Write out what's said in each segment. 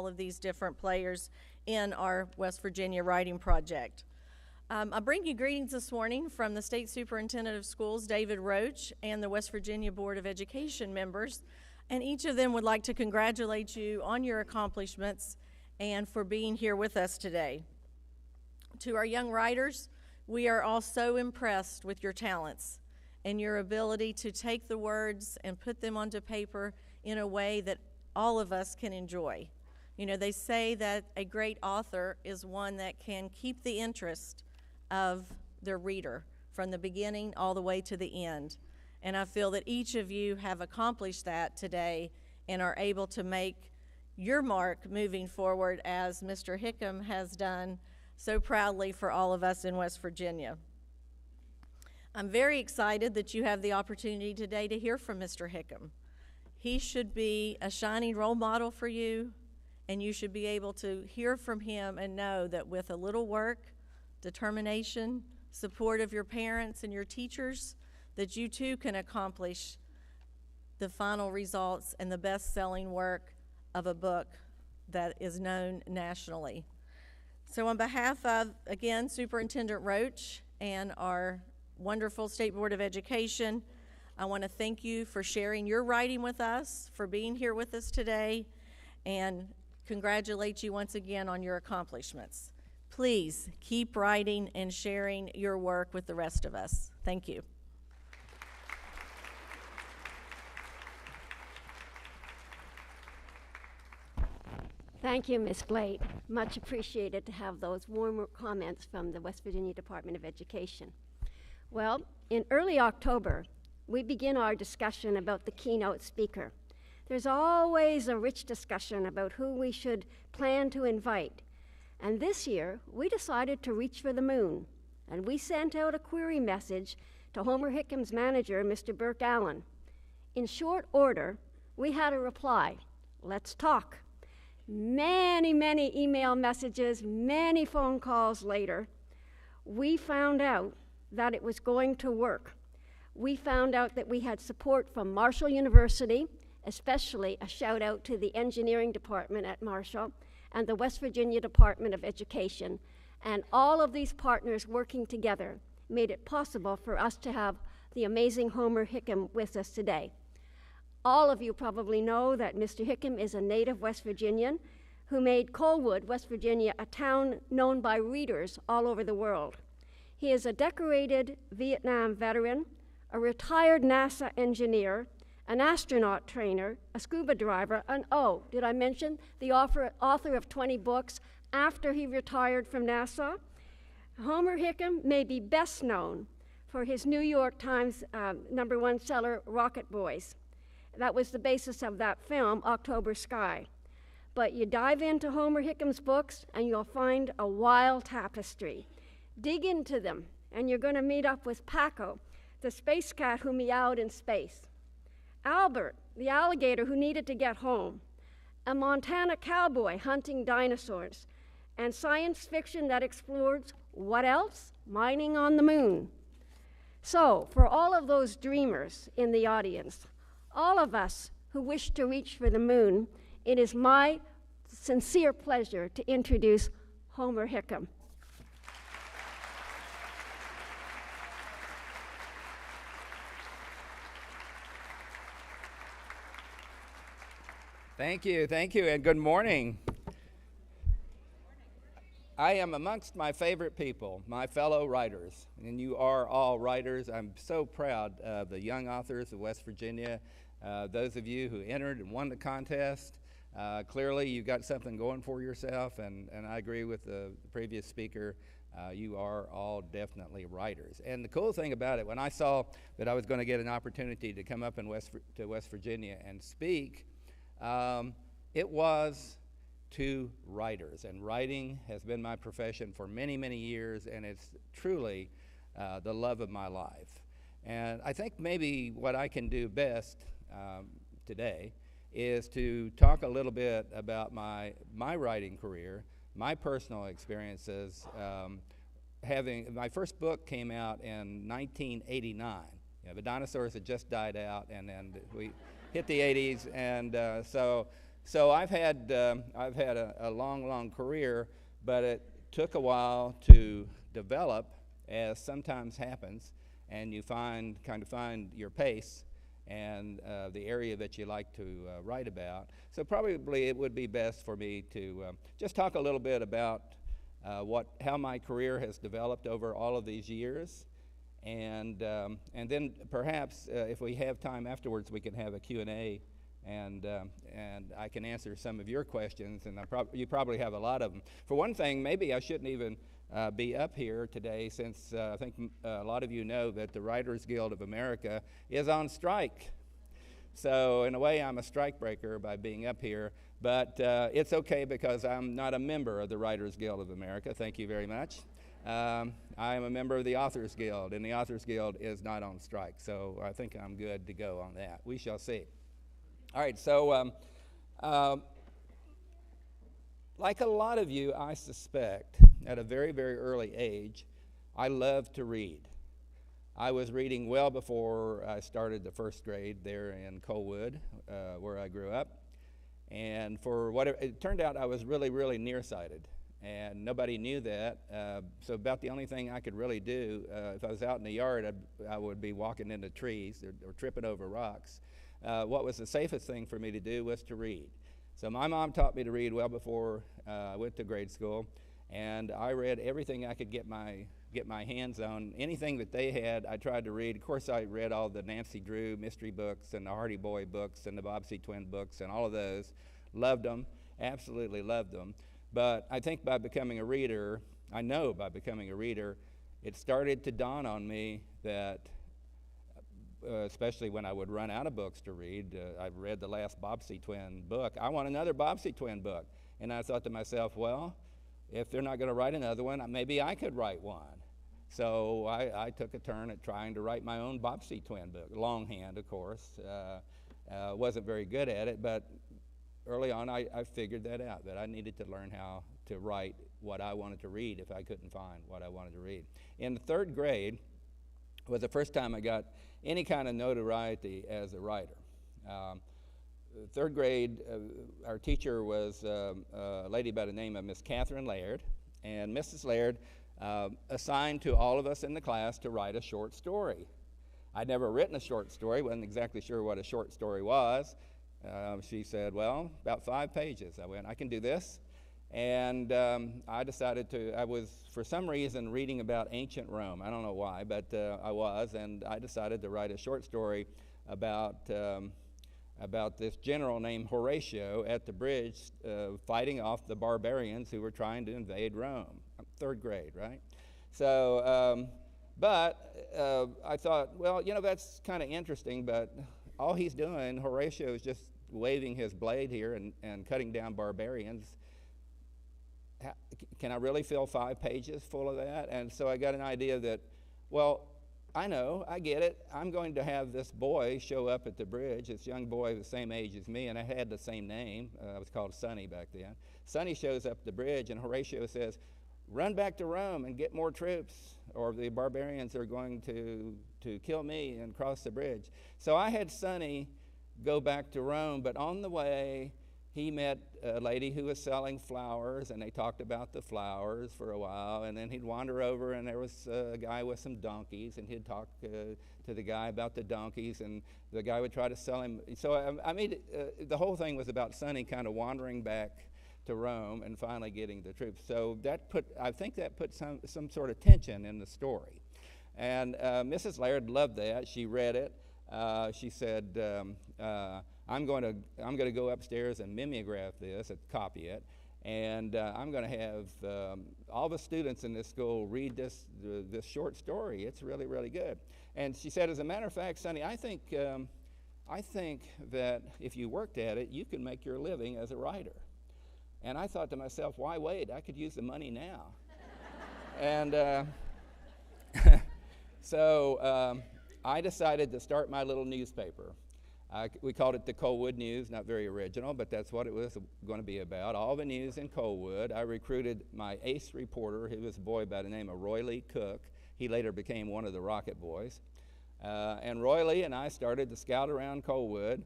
all of these different players in our West Virginia writing project. I bring you greetings this morning from the State Superintendent of Schools, David Roach, and the West Virginia Board of Education members, and each of them would like to congratulate you on your accomplishments and for being here with us today. To our young writers, we are all so impressed with your talents and your ability to take the words and put them onto paper in a way that all of us can enjoy. You know, they say that a great author is one that can keep the interest of their reader from the beginning all the way to the end. And I feel that each of you have accomplished that today and are able to make your mark moving forward, as Mr. Hickam has done so proudly for all of us in West Virginia. I'm very excited that you have the opportunity today to hear from Mr. Hickam. He should be a shining role model for you, and you should be able to hear from him and know that with a little work, determination, support of your parents and your teachers, that you too can accomplish the final results and the best-selling work of a book that is known nationally. So on behalf of, again, Superintendent Roach and our wonderful State Board of Education, I want to thank you for sharing your writing with us, for being here with us today, and congratulate you once again on your accomplishments. Please keep writing and sharing your work with the rest of us. Thank you. Thank you, Ms. Blade. Much appreciated to have those warm comments from the West Virginia Department of Education. Well, in early October, we begin our discussion about the keynote speaker. There's always a rich discussion about who we should plan to invite. And this year, we decided to reach for the moon, and we sent out a query message to Homer Hickam's manager, Mr. Burke Allen. In short order, we had a reply: let's talk. Many, many email messages, many phone calls later, we found out that it was going to work. We found out that we had support from Marshall University, especially a shout out to the engineering department at Marshall, and the West Virginia Department of Education, and all of these partners working together made it possible for us to have the amazing Homer Hickam with us today. All of you probably know that Mr. Hickam is a native West Virginian who made Colwood, West Virginia, a town known by readers all over the world. He is a decorated Vietnam veteran, a retired NASA engineer, an astronaut trainer, a scuba driver, and oh, did I mention the author of 20 books after he retired from NASA? Homer Hickam may be best known for his New York Times #1 seller, Rocket Boys. That was the basis of that film, October Sky. But you dive into Homer Hickam's books and you'll find a wild tapestry. Dig into them and you're going to meet up with Paco, the space cat who meowed in space. Albert, the alligator who needed to get home, a Montana cowboy hunting dinosaurs, and science fiction that explores, what else? Mining on the moon. So, for all of those dreamers in the audience, all of us who wish to reach for the moon, it is my sincere pleasure to introduce Homer Hickam. Thank you, and good morning. I am amongst my favorite people, my fellow writers, and you are all writers. I'm so proud of the young authors of West Virginia, those of you who entered and won the contest. Clearly, you've got something going for yourself, and I agree with the previous speaker. You are all definitely writers. And the cool thing about it, when I saw that I was going to get an opportunity to come up to West Virginia and speak, it was to writers, and writing has been my profession for many, many years, and it's truly the love of my life. And I think maybe what I can do best today is to talk a little bit about my writing career, my personal experiences. My first book came out in 1989. The dinosaurs had just died out, and then we hit the 80s, and so So I've had a long career, but it took a while to develop, as sometimes happens, and you kind of find your pace and the area that you like to write about. So probably it would be best for me to just talk a little bit about how my career has developed over all of these years, and then perhaps if we have time afterwards, we can have a Q&A, and I can answer some of your questions, and you probably have a lot of them. For one thing, maybe I shouldn't even be up here today, since I think a lot of you know that the Writers Guild of America is on strike. So in a way, I'm a strike breaker by being up here, but it's okay because I'm not a member of the Writers Guild of America. Thank you very much. I am a member of the Authors Guild, and the Authors Guild is not on strike, so I think I'm good to go on that. We shall see. All right, so like a lot of you, I suspect, at a very, very early age, I loved to read. I was reading well before I started the first grade there in Colwood, where I grew up. And for whatever, it turned out I was really, really nearsighted. And nobody knew that. So about the only thing I could really do, if I was out in the yard, I would be walking into trees or tripping over rocks. What was the safest thing for me to do was to read. So my mom taught me to read well before I went to grade school, and I read everything I could get my hands on. Anything that they had, I tried to read. Of course, I read all the Nancy Drew mystery books and the Hardy Boy books and the Bobbsey Twin books and all of those. Loved them, absolutely loved them. But I think by becoming a reader, it started to dawn on me that especially when I would run out of books to read. I've read the last Bobbsey Twin book. I want another Bobbsey Twin book. And I thought to myself, well, if they're not going to write another one, maybe I could write one. So I took a turn at trying to write my own Bobbsey Twin book, longhand, of course. Wasn't very good at it, but early on I figured that out, that I needed to learn how to write what I wanted to read if I couldn't find what I wanted to read. In the third grade was the first time I got any kind of notoriety as a writer. Third grade, our teacher was a lady by the name of Miss Catherine Laird, and Mrs. Laird assigned to all of us in the class to write a short story. I'd never written a short story, wasn't exactly sure what a short story was. She said, well, about 5 pages. I went, I can do this. And I decided I was, for some reason, reading about ancient Rome. I don't know why, but I was, and I decided to write a short story about this general named Horatio at the bridge fighting off the barbarians who were trying to invade Rome. Third grade, right? So, but I thought, well, that's kind of interesting, but all he's doing, Horatio, is just waving his blade here and cutting down barbarians. Can I really fill 5 pages full of that? And so I got an idea that, well, I get it. I'm going to have this boy show up at the bridge, this young boy the same age as me, and I had the same name. I was called Sonny back then. Sonny shows up at the bridge, and Horatio says, run back to Rome and get more troops, or the barbarians are going to kill me and cross the bridge. So I had Sonny go back to Rome, but on the way, he met a lady who was selling flowers, and they talked about the flowers for a while, and then he'd wander over, and there was a guy with some donkeys, and he'd talk to the guy about the donkeys, and the guy would try to sell him. So I made the whole thing was about Sonny kind of wandering back to Rome and finally getting the troops. So I think that put some sort of tension in the story. And Mrs. Laird loved that. She read it. She said, I'm going to go upstairs and mimeograph this, copy it, and I'm going to have all the students in this school read this short story. It's really, really good. And she said, as a matter of fact, Sonny, I think that if you worked at it, you could make your living as a writer. And I thought to myself, why wait? I could use the money now. And so I decided to start my little newspaper. We called it the Colwood News, not very original, but that's what it was going to be about. All the news in Colwood. I recruited my ace reporter. He was a boy by the name of Roy Lee Cook. He later became one of the Rocket Boys. And Roy Lee and I started to scout around Colwood,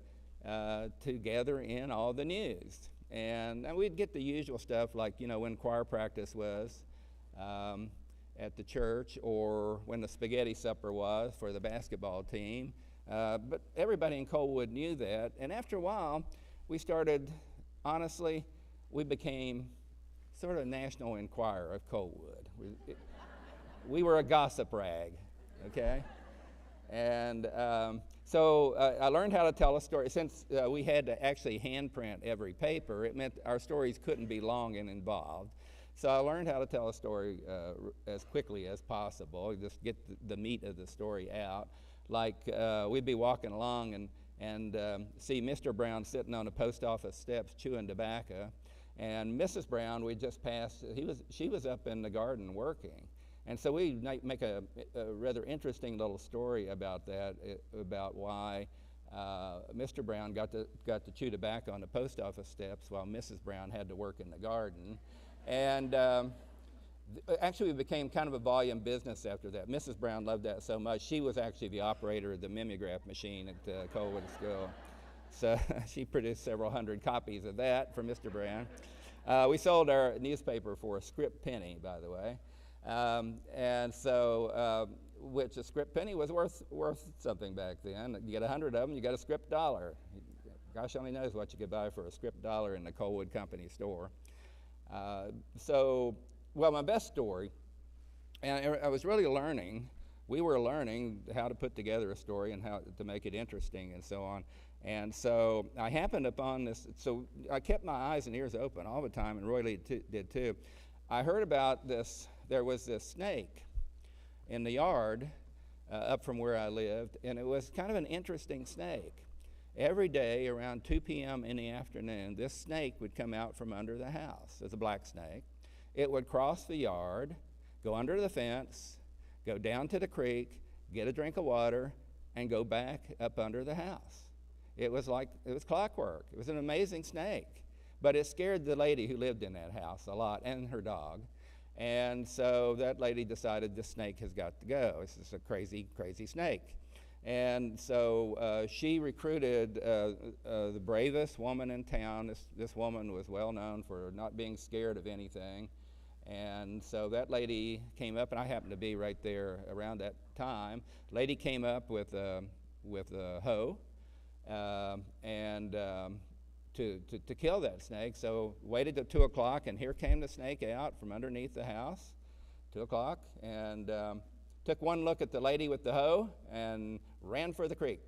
to gather in all the news. And we'd get the usual stuff like, when choir practice was at the church, or when the spaghetti supper was for the basketball team. But everybody in Coalwood knew that. And after a while, we became sort of a national enquirer of Coalwood. We were a gossip rag, okay? And so I learned how to tell a story. Since we had to actually handprint every paper, it meant our stories couldn't be long and involved. So I learned how to tell a story as quickly as possible, just get the meat of the story out. Like we'd be walking along and see Mr. Brown sitting on the post office steps chewing tobacco, and Mrs. Brown we just passed. She was up in the garden working, and so we make a rather interesting little story about that, about why Mr. Brown got to chew tobacco on the post office steps while Mrs. Brown had to work in the garden. And actually, we became kind of a volume business after that. Mrs. Brown loved that so much. She was actually the operator of the mimeograph machine at Coalwood School. So she produced several hundred copies of that for Mr. Brown. We sold our newspaper for a script penny, by the way. And so, which a script penny was worth something back then. You get 100 of them, you got a script dollar. Gosh only knows what you could buy for a script dollar in the Coalwood Company store. Well, my best story, and I was really learning, we were learning how to put together a story and how to make it interesting and so on. And so I happened upon this, so I kept my eyes and ears open all the time, and Roy Lee did too. I heard about this, there was this snake in the yard up from where I lived, and it was kind of an interesting snake. Every day around 2 p.m. in the afternoon, this snake would come out from under the house. It's a black snake. It would cross the yard, go under the fence, go down to the creek, get a drink of water, and go back up under the house. It was clockwork. It was an amazing snake. But it scared the lady who lived in that house a lot, and her dog. And so that lady decided this snake has got to go. This is a crazy, crazy snake. And so she recruited the bravest woman in town. This woman was well known for not being scared of anything. And so that lady came up, and I happened to be right there around that time. Lady came up with a hoe to kill that snake. So waited till 2 o'clock, and here came the snake out from underneath the house, 2 o'clock, and took one look at the lady with the hoe and ran for the creek.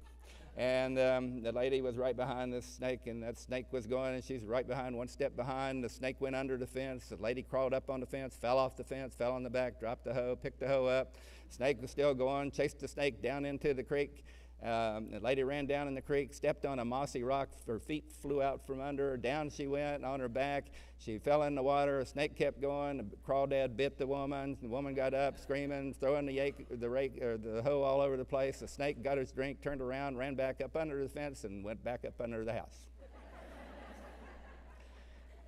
And the lady was right behind this snake, and that snake was going, and she's right behind, one step behind. The snake went under the fence. The lady crawled up on the fence, fell off the fence, fell on the back, dropped the hoe, picked the hoe up. Snake was still going, chased the snake down into the creek. The lady ran down in the creek, stepped on a mossy rock. Her feet flew out from under her. Down she went on her back. She fell in the water. A snake kept going. The crawdad bit the woman. The woman got up, screaming, throwing the hoe all over the place. The snake got his drink, turned around, ran back up under the fence, and went back up under the house.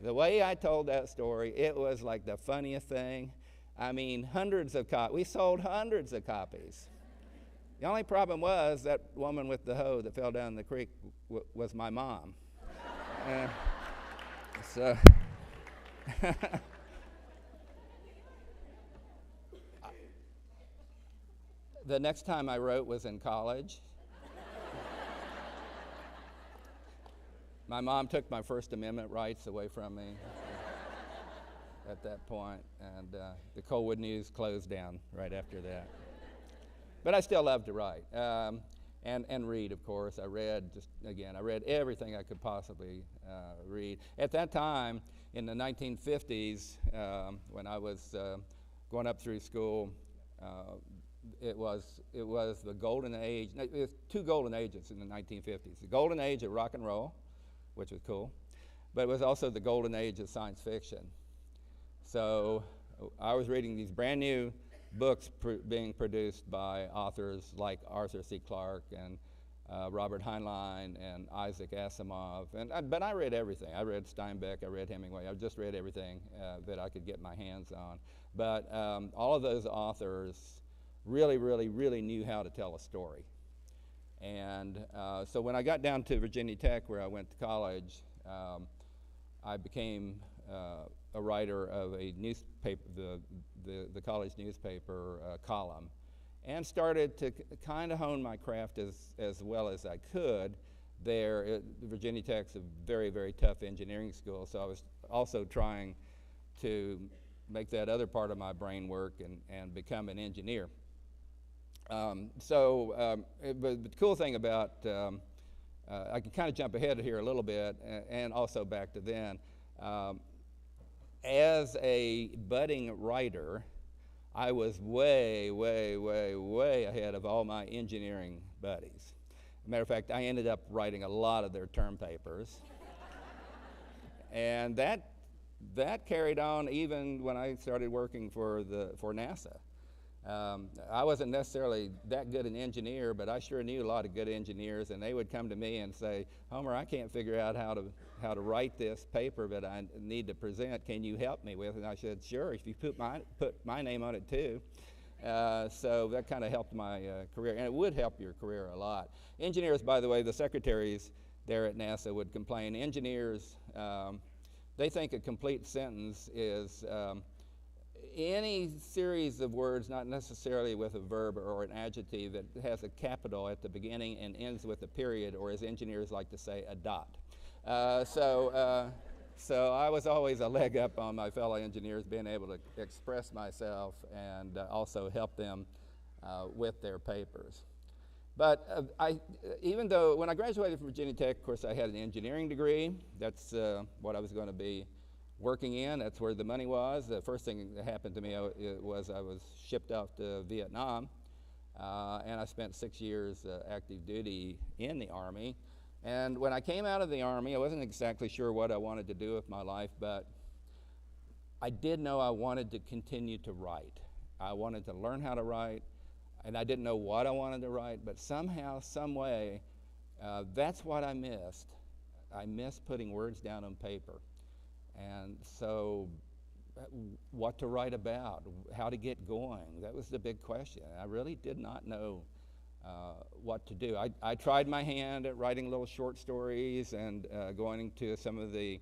The way I told that story, it was like the funniest thing. I mean, we sold hundreds of copies. The only problem was that woman with the hoe that fell down the creek was my mom. So the next time I wrote was in college. My mom took my First Amendment rights away from me at that point, and the Coalwood News closed down right after that. But I still love to write and read, of course. I read everything I could possibly read. At that time, in the 1950s, when I was going up through school, it was the golden age. There was two golden ages in the 1950s. The golden age of rock and roll, which was cool, but it was also the golden age of science fiction. So I was reading these brand new books being produced by authors like Arthur C. Clarke and Robert Heinlein and Isaac Asimov. But I read everything. I read Steinbeck, I read Hemingway. I just read everything that I could get my hands on. But all of those authors really, really, really knew how to tell a story. And so when I got down to Virginia Tech, where I went to college, I became a writer of a newspaper, the college newspaper column, and started to kind of hone my craft as well as I could there. Virginia Tech's a very, very tough engineering school, so I was also trying to make that other part of my brain work and become an engineer. But the cool thing about, I can kind of jump ahead here a little bit and also back to then. As a budding writer, I was way, way, way, way ahead of all my engineering buddies. As a matter of fact, I ended up writing a lot of their term papers. And that carried on even when I started working for NASA. I wasn't necessarily that good an engineer, but I sure knew a lot of good engineers, and they would come to me and say, "Homer, I can't figure out how to write this paper that I need to present. Can you help me with it?" And I said, "Sure, if you put my name on it too." So that kind of helped my career, and it would help your career a lot. Engineers, by the way, the secretaries there at NASA would complain. Engineers, they think a complete sentence is any series of words, not necessarily with a verb or an adjective, that has a capital at the beginning and ends with a period, or as engineers like to say, a dot. So I was always a leg up on my fellow engineers, being able to express myself and also help them with their papers. But even though when I graduated from Virginia Tech, of course, I had an engineering degree. That's what I was going to be working in. That's where the money was. The first thing that happened to me was I was shipped off to Vietnam, and I spent 6 years active duty in the Army. And when I came out of the Army, I wasn't exactly sure what I wanted to do with my life, but I did know I wanted to continue to write. I wanted to learn how to write, and I didn't know what I wanted to write, but somehow, some way, that's what I missed. I missed putting words down on paper. And so what to write about, how to get going, that was the big question. I really did not know what to do. I tried my hand at writing little short stories and going to some of the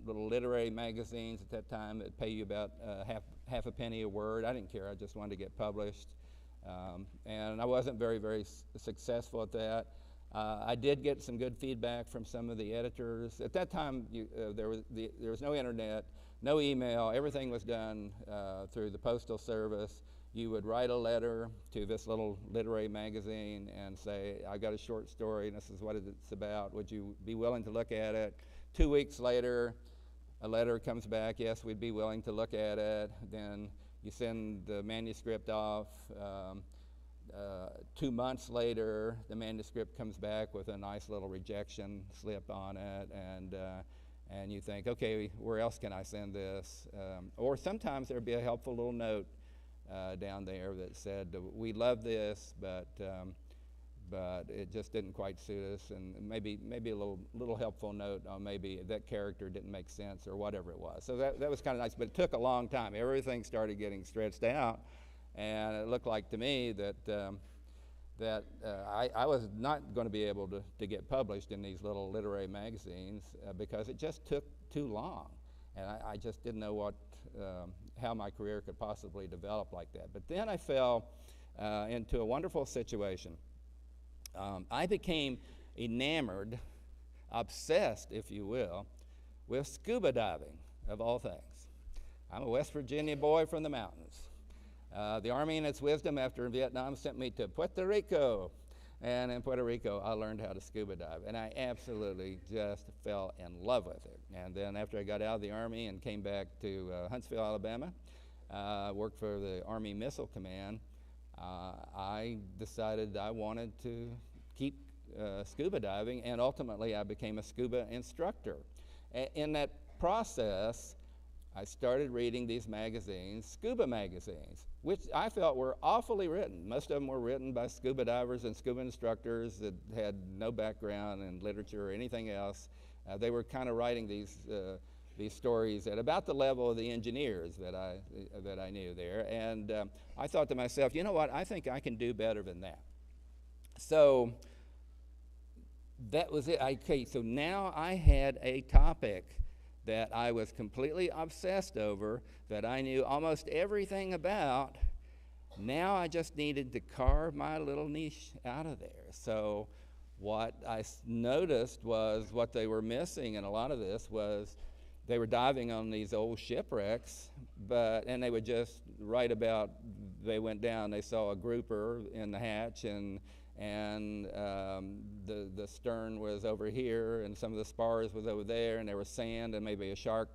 little literary magazines at that time that pay you about half a penny a word. I didn't care. I just wanted to get published. And I wasn't very, very successful at that. I did get some good feedback from some of the editors. At that time, there was no internet, no email. Everything was done through the Postal Service. You would write a letter to this little literary magazine and say, "I got a short story, and this is what it's about. Would you be willing to look at it?" 2 weeks later, a letter comes back, "Yes, we'd be willing to look at it." Then you send the manuscript off. 2 months later, the manuscript comes back with a nice little rejection slip on it, and you think, "Okay, where else can I send this?" Or sometimes there'd be a helpful little note down there that said, "We love this, but it just didn't quite suit us," and maybe a little helpful note on maybe that character didn't make sense or whatever it was. So that was kind of nice, but it took a long time. Everything started getting stretched out. And it looked like to me that I was not going to be able to get published in these little literary magazines because it just took too long. And I just didn't know how my career could possibly develop like that. But then I fell into a wonderful situation. I became enamored, obsessed, if you will, with scuba diving, of all things. I'm a West Virginia boy from the mountains. The Army, in its wisdom, after Vietnam, sent me to Puerto Rico. And in Puerto Rico, I learned how to scuba dive. And I absolutely just fell in love with it. And then after I got out of the Army and came back to Huntsville, Alabama, worked for the Army Missile Command, I decided I wanted to keep scuba diving, and ultimately I became a scuba instructor. In that process, I started reading these magazines, scuba magazines, which I felt were awfully written. Most of them were written by scuba divers and scuba instructors that had no background in literature or anything else. They were kind of writing these stories at about the level of the engineers that I knew there. And I thought to myself, you know what, I think I can do better than that. So that was it. Okay, so now I had a topic that I was completely obsessed over, that I knew almost everything about. Now I just needed to carve my little niche out of there. So what I noticed was what they were missing in a lot of this was they were diving on these old shipwrecks, and they would just write about, they went down, they saw a grouper in the hatch, and the stern was over here, and some of the spars was over there, and there was sand, and maybe a shark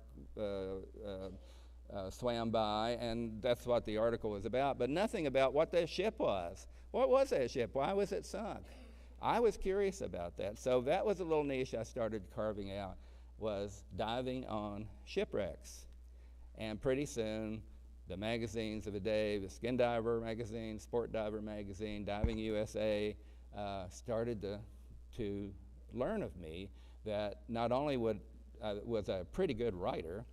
swam by, and that's what the article was about, but nothing about what that ship was. What was that ship? Why was it sunk? I was curious about that. So that was a little niche I started carving out, was diving on shipwrecks. And pretty soon, the magazines of the day, the Skin Diver magazine, Sport Diver magazine, Diving USA, started to learn of me that not only was I a pretty good writer,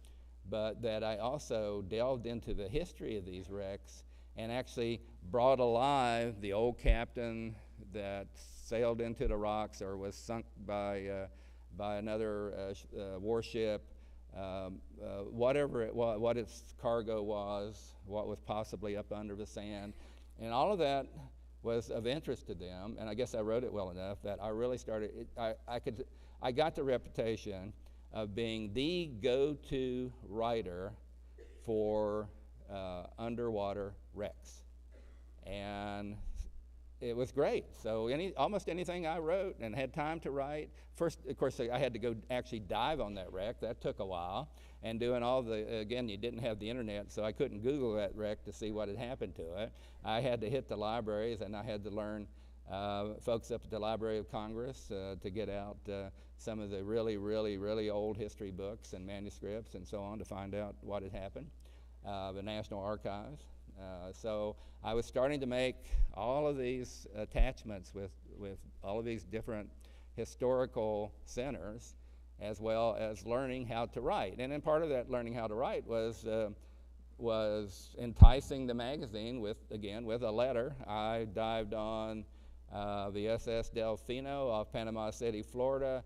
but that I also delved into the history of these wrecks and actually brought alive the old captain that sailed into the rocks or was sunk by another warship, whatever it was, what its cargo was, what was possibly up under the sand. And all of that was of interest to them, and I guess I wrote it well enough that I really started, I got the reputation of being the go-to writer for underwater wrecks. And it was great. So almost anything I wrote and had time to write. First, of course, I had to go actually dive on that wreck. That took a while. And doing all again, you didn't have the internet, so I couldn't Google that wreck to see what had happened to it. I had to hit the libraries, and I had to learn folks up at the Library of Congress to get out some of the really, really, really old history books and manuscripts and so on to find out what had happened. The National Archives. So I was starting to make all of these attachments with all of these different historical centers, as well as learning how to write. And then part of that learning how to write was enticing the magazine with a letter. I dived on the SS Delfino off Panama City, Florida.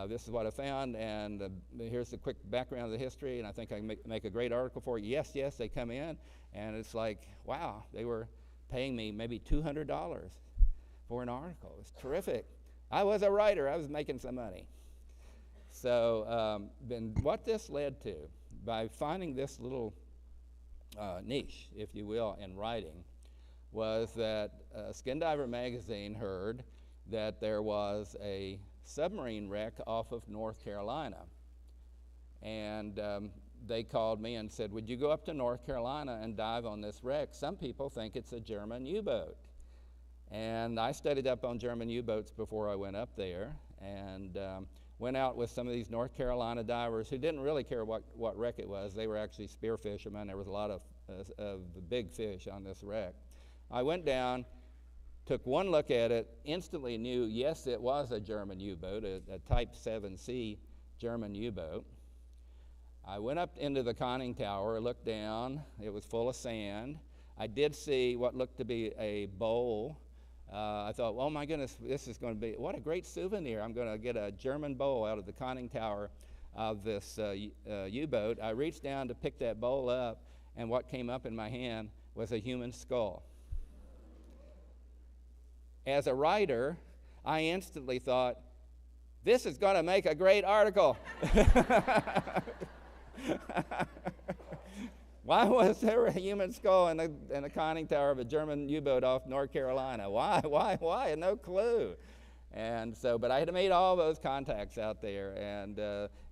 This is what I found, and here's the quick background of the history, and I think I can make a great article for you. Yes, yes, they come in, and it's like, wow, they were paying me maybe $200 for an article. It was terrific. I was a writer. I was making some money. So then what this led to, by finding this little niche, if you will, in writing, was that Skin Diver magazine heard that there was a submarine wreck off of North Carolina. And they called me and said, would you go up to North Carolina and dive on this wreck? Some people think it's a German U-boat. And I studied up on German U-boats before I went up there, and went out with some of these North Carolina divers who didn't really care what wreck it was. They were actually spear fishermen. There was a lot of big fish on this wreck. I went down, took one look at it, instantly knew, yes, it was a German U-boat, a Type 7C German U-boat. I went up into the conning tower, looked down. It was full of sand. I did see what looked to be a bowl. I thought, oh my goodness, this is going to be, what a great souvenir. I'm going to get a German bowl out of the conning tower of this U-boat. I reached down to pick that bowl up, and what came up in my hand was a human skull. As a writer, I instantly thought, this is going to make a great article. Why was there a human skull in a conning tower of a German U-boat off North Carolina? Why? No clue. And so, but I had made all those contacts out there and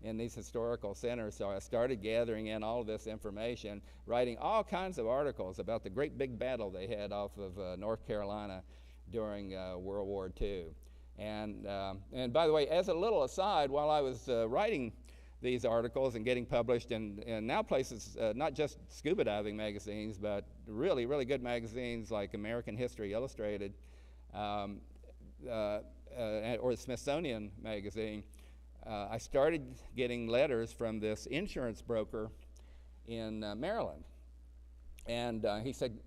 in these historical centers, so I started gathering in all of this information, writing all kinds of articles about the great big battle they had off of North Carolina during World War II. And by the way, as a little aside, while I was writing these articles and getting published in now places, not just scuba diving magazines, but really, really good magazines like American History Illustrated or the Smithsonian magazine, I started getting letters from this insurance broker in Maryland. And he said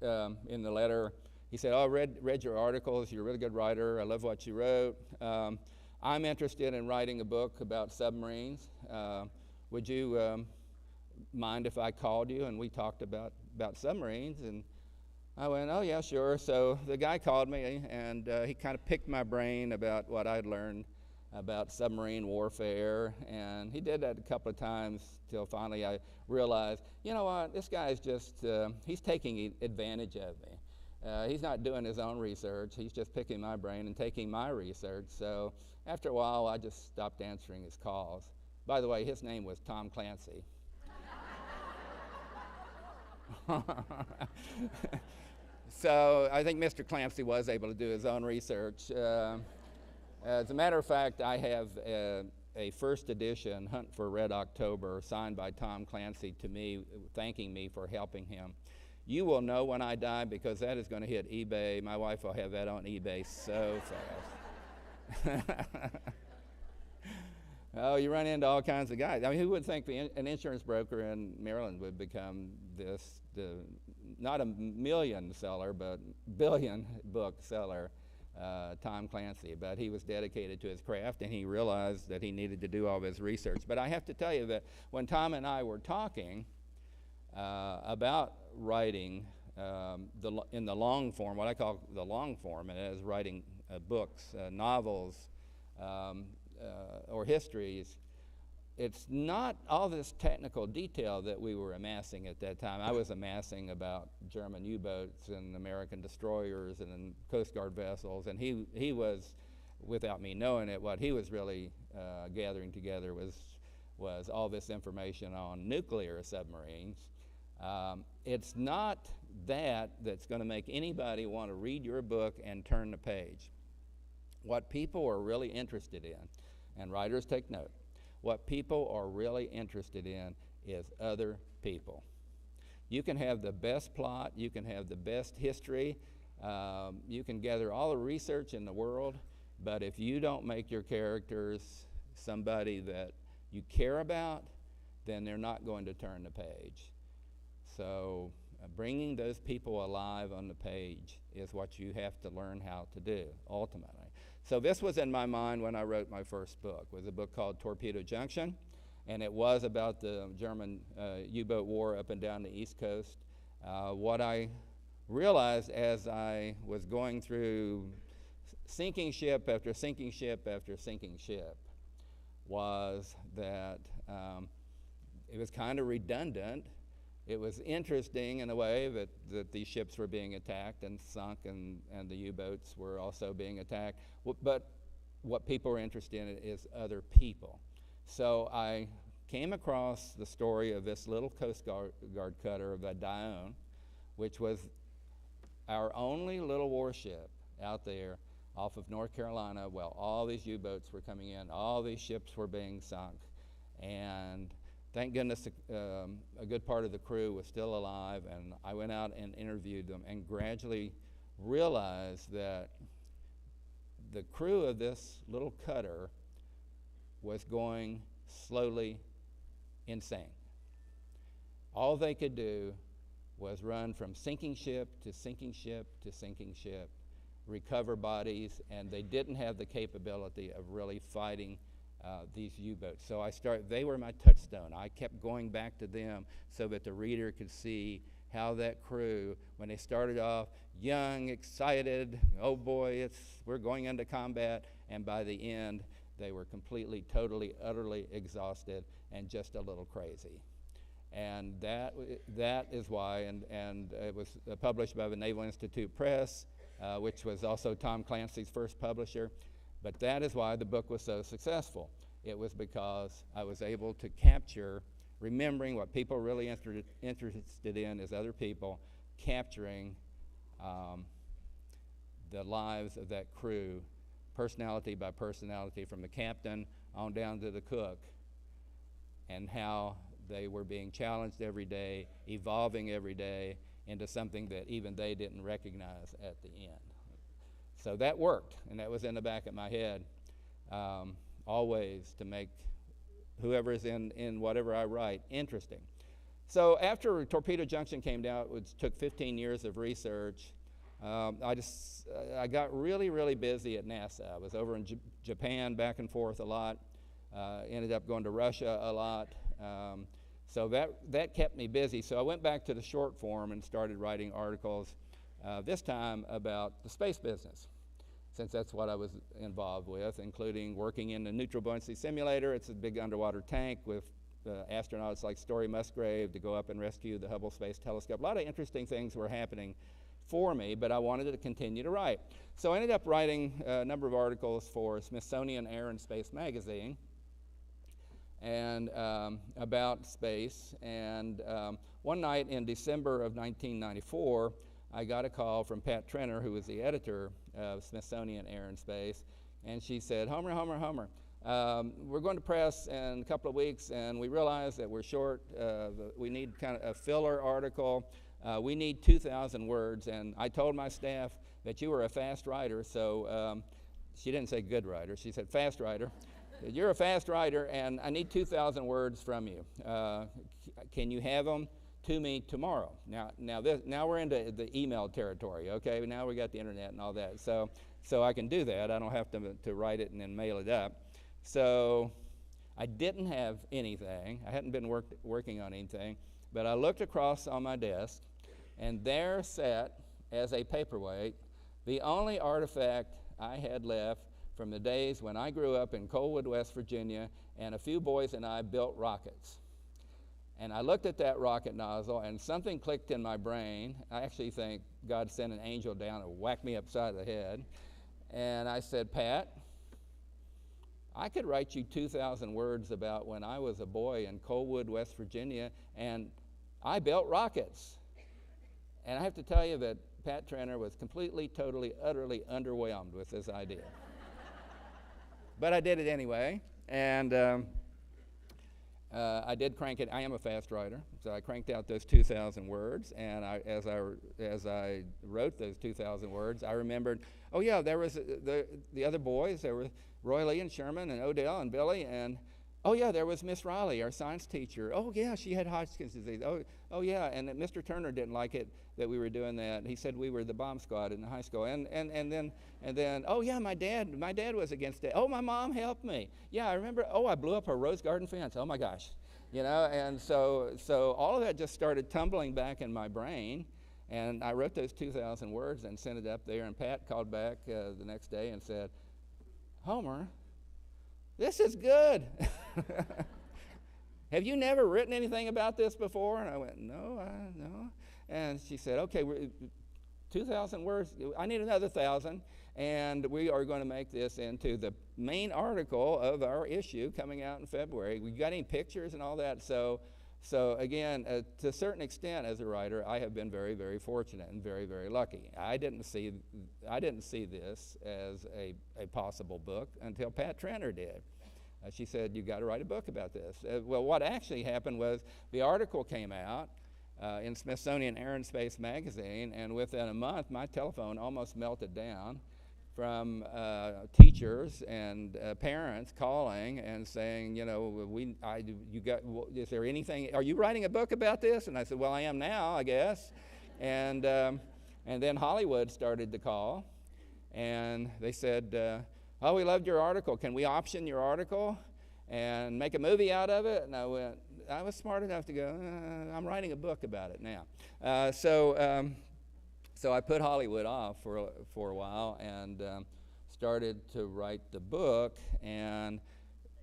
in the letter, he said, "Oh, I read your articles. You're a really good writer. I love what you wrote. I'm interested in writing a book about submarines. Would you mind if I called you?" And we talked about submarines. And I went, "Oh, yeah, sure." So the guy called me, and he kind of picked my brain about what I'd learned about submarine warfare. And he did that a couple of times till finally I realized, you know what, this guy's just, he's taking advantage of me. He's not doing his own research. He's just picking my brain and taking my research. So after a while, I just stopped answering his calls. By the way, his name was Tom Clancy. So I think Mr. Clancy was able to do his own research. As a matter of fact, I have a first edition, Hunt for Red October, signed by Tom Clancy to me, thanking me for helping him. You will know when I die because that is going to hit eBay. My wife will have that on eBay so fast. Oh, you run into all kinds of guys. I mean, who would think an insurance broker in Maryland would become not a million seller, but billion book seller, Tom Clancy. But he was dedicated to his craft, and he realized that he needed to do all of his research. But I have to tell you that when Tom and I were talking about writing in the long form, what I call the long form, and that is writing books, novels, or histories, it's not all this technical detail that we were amassing at that time. I was amassing about German U-boats and American destroyers and Coast Guard vessels, and he was, without me knowing it, what he was really gathering together was all this information on nuclear submarines. It's not that's going to make anybody want to read your book and turn the page. What people are really interested in, and writers take note, what people are really interested in is other people. You can have the best plot, you can have the best history, you can gather all the research in the world, but if you don't make your characters somebody that you care about, then they're not going to turn the page. So bringing those people alive on the page is what you have to learn how to do, ultimately. So this was in my mind when I wrote my first book. It was a book called Torpedo Junction, and it was about the German U-boat war up and down the East Coast. What I realized as I was going through sinking ship after sinking ship after sinking ship was that it was kind of redundant. It was interesting in a way that these ships were being attacked and sunk, and the U-boats were also being attacked. But what people were interested in is other people. So I came across the story of this little Coast Guard cutter, the Dione, which was our only little warship out there off of North Carolina. Well, all these U-boats were coming in, all these ships were being sunk, and thank goodness a good part of the crew was still alive, and I went out and interviewed them and gradually realized that the crew of this little cutter was going slowly insane. All they could do was run from sinking ship to sinking ship to sinking ship, recover bodies, and they didn't have the capability of really fighting these U-boats. So they were my touchstone. I kept going back to them so that the reader could see how that crew, when they started off young, excited, oh boy, we're going into combat, and by the end, they were completely, totally, utterly exhausted and just a little crazy. And that is why, and it was published by the Naval Institute Press, which was also Tom Clancy's first publisher. But that is why the book was so successful. It was because I was able to capture, remembering what people are really interested in is other people, capturing the lives of that crew, personality by personality, from the captain on down to the cook, and how they were being challenged every day, evolving every day into something that even they didn't recognize at the end. So that worked, and that was in the back of my head, always to make whoever's in whatever I write interesting. So after Torpedo Junction came out, which took 15 years of research, I got really, really busy at NASA. I was over in Japan back and forth a lot. Ended up going to Russia a lot. So that kept me busy. So I went back to the short form and started writing articles, this time about the space business, since that's what I was involved with, including working in the neutral buoyancy simulator. It's a big underwater tank with astronauts like Story Musgrave to go up and rescue the Hubble Space Telescope. A lot of interesting things were happening for me, but I wanted to continue to write. So I ended up writing a number of articles for Smithsonian Air and Space magazine, and about space. And one night in December of 1994, I got a call from Pat Trenner, who was the editor of Smithsonian Air and Space, and she said, Homer, we're going to press in a couple of weeks, and we realize that we're short. We need kind of a filler article. We need 2,000 words, and I told my staff that you were a fast writer, so she didn't say good writer, she said fast writer. You're a fast writer, and I need 2,000 words from you. Can you have them to me tomorrow? Now we're into the email territory, okay? Now we got the internet and all that, so I can do that. I don't have to write it and then mail it up. So I didn't have anything. I hadn't been working on anything, but I looked across on my desk, and there sat, as a paperweight, the only artifact I had left from the days when I grew up in Coalwood, West Virginia, and a few boys and I built rockets. And I looked at that rocket nozzle, and something clicked in my brain. I actually think God sent an angel down and whacked me upside the head. And I said, Pat, I could write you 2,000 words about when I was a boy in Coalwood, West Virginia, and I built rockets. And I have to tell you that Pat Trenner was completely, totally, utterly underwhelmed with this idea. But I did it anyway, and I did crank it. I am a fast writer, so I cranked out those 2,000 words, and as I wrote those 2,000 words, I remembered, oh yeah, there was the other boys. There were Roy Lee and Sherman and Odell and Billy, and oh yeah, there was Miss Riley, our science teacher. Oh yeah, she had Hodgkin's disease. Oh yeah, and Mr. Turner didn't like it that we were doing that. He said we were the bomb squad in the high school. And then oh yeah, my dad was against it. Oh, my mom helped me. Yeah, I remember. Oh, I blew up her rose garden fence. Oh my gosh, you know. And so all of that just started tumbling back in my brain, and I wrote those 2,000 words and sent it up there. And Pat called back the next day and said, Homer, this is good. Have you never written anything about this before? And I went, no. And she said, okay, 2,000 words. I need another 1,000, and we are going to make this into the main article of our issue coming out in February. We got any pictures and all that? So again, to a certain extent, as a writer, I have been very, very fortunate and very, very lucky. I didn't see this as a possible book until Pat Trenner did. She said, you got to write a book about this. Well, what actually happened was the article came out in Smithsonian Air and Space magazine, and within a month, my telephone almost melted down from teachers and parents calling and saying, you know, is there anything, are you writing a book about this? And I said, well, I am now, I guess. And then Hollywood started to call, and they said, oh, we loved your article. Can we option your article and make a movie out of it? And I was smart enough to go, I'm writing a book about it now. So I put Hollywood off for a while and started to write the book. And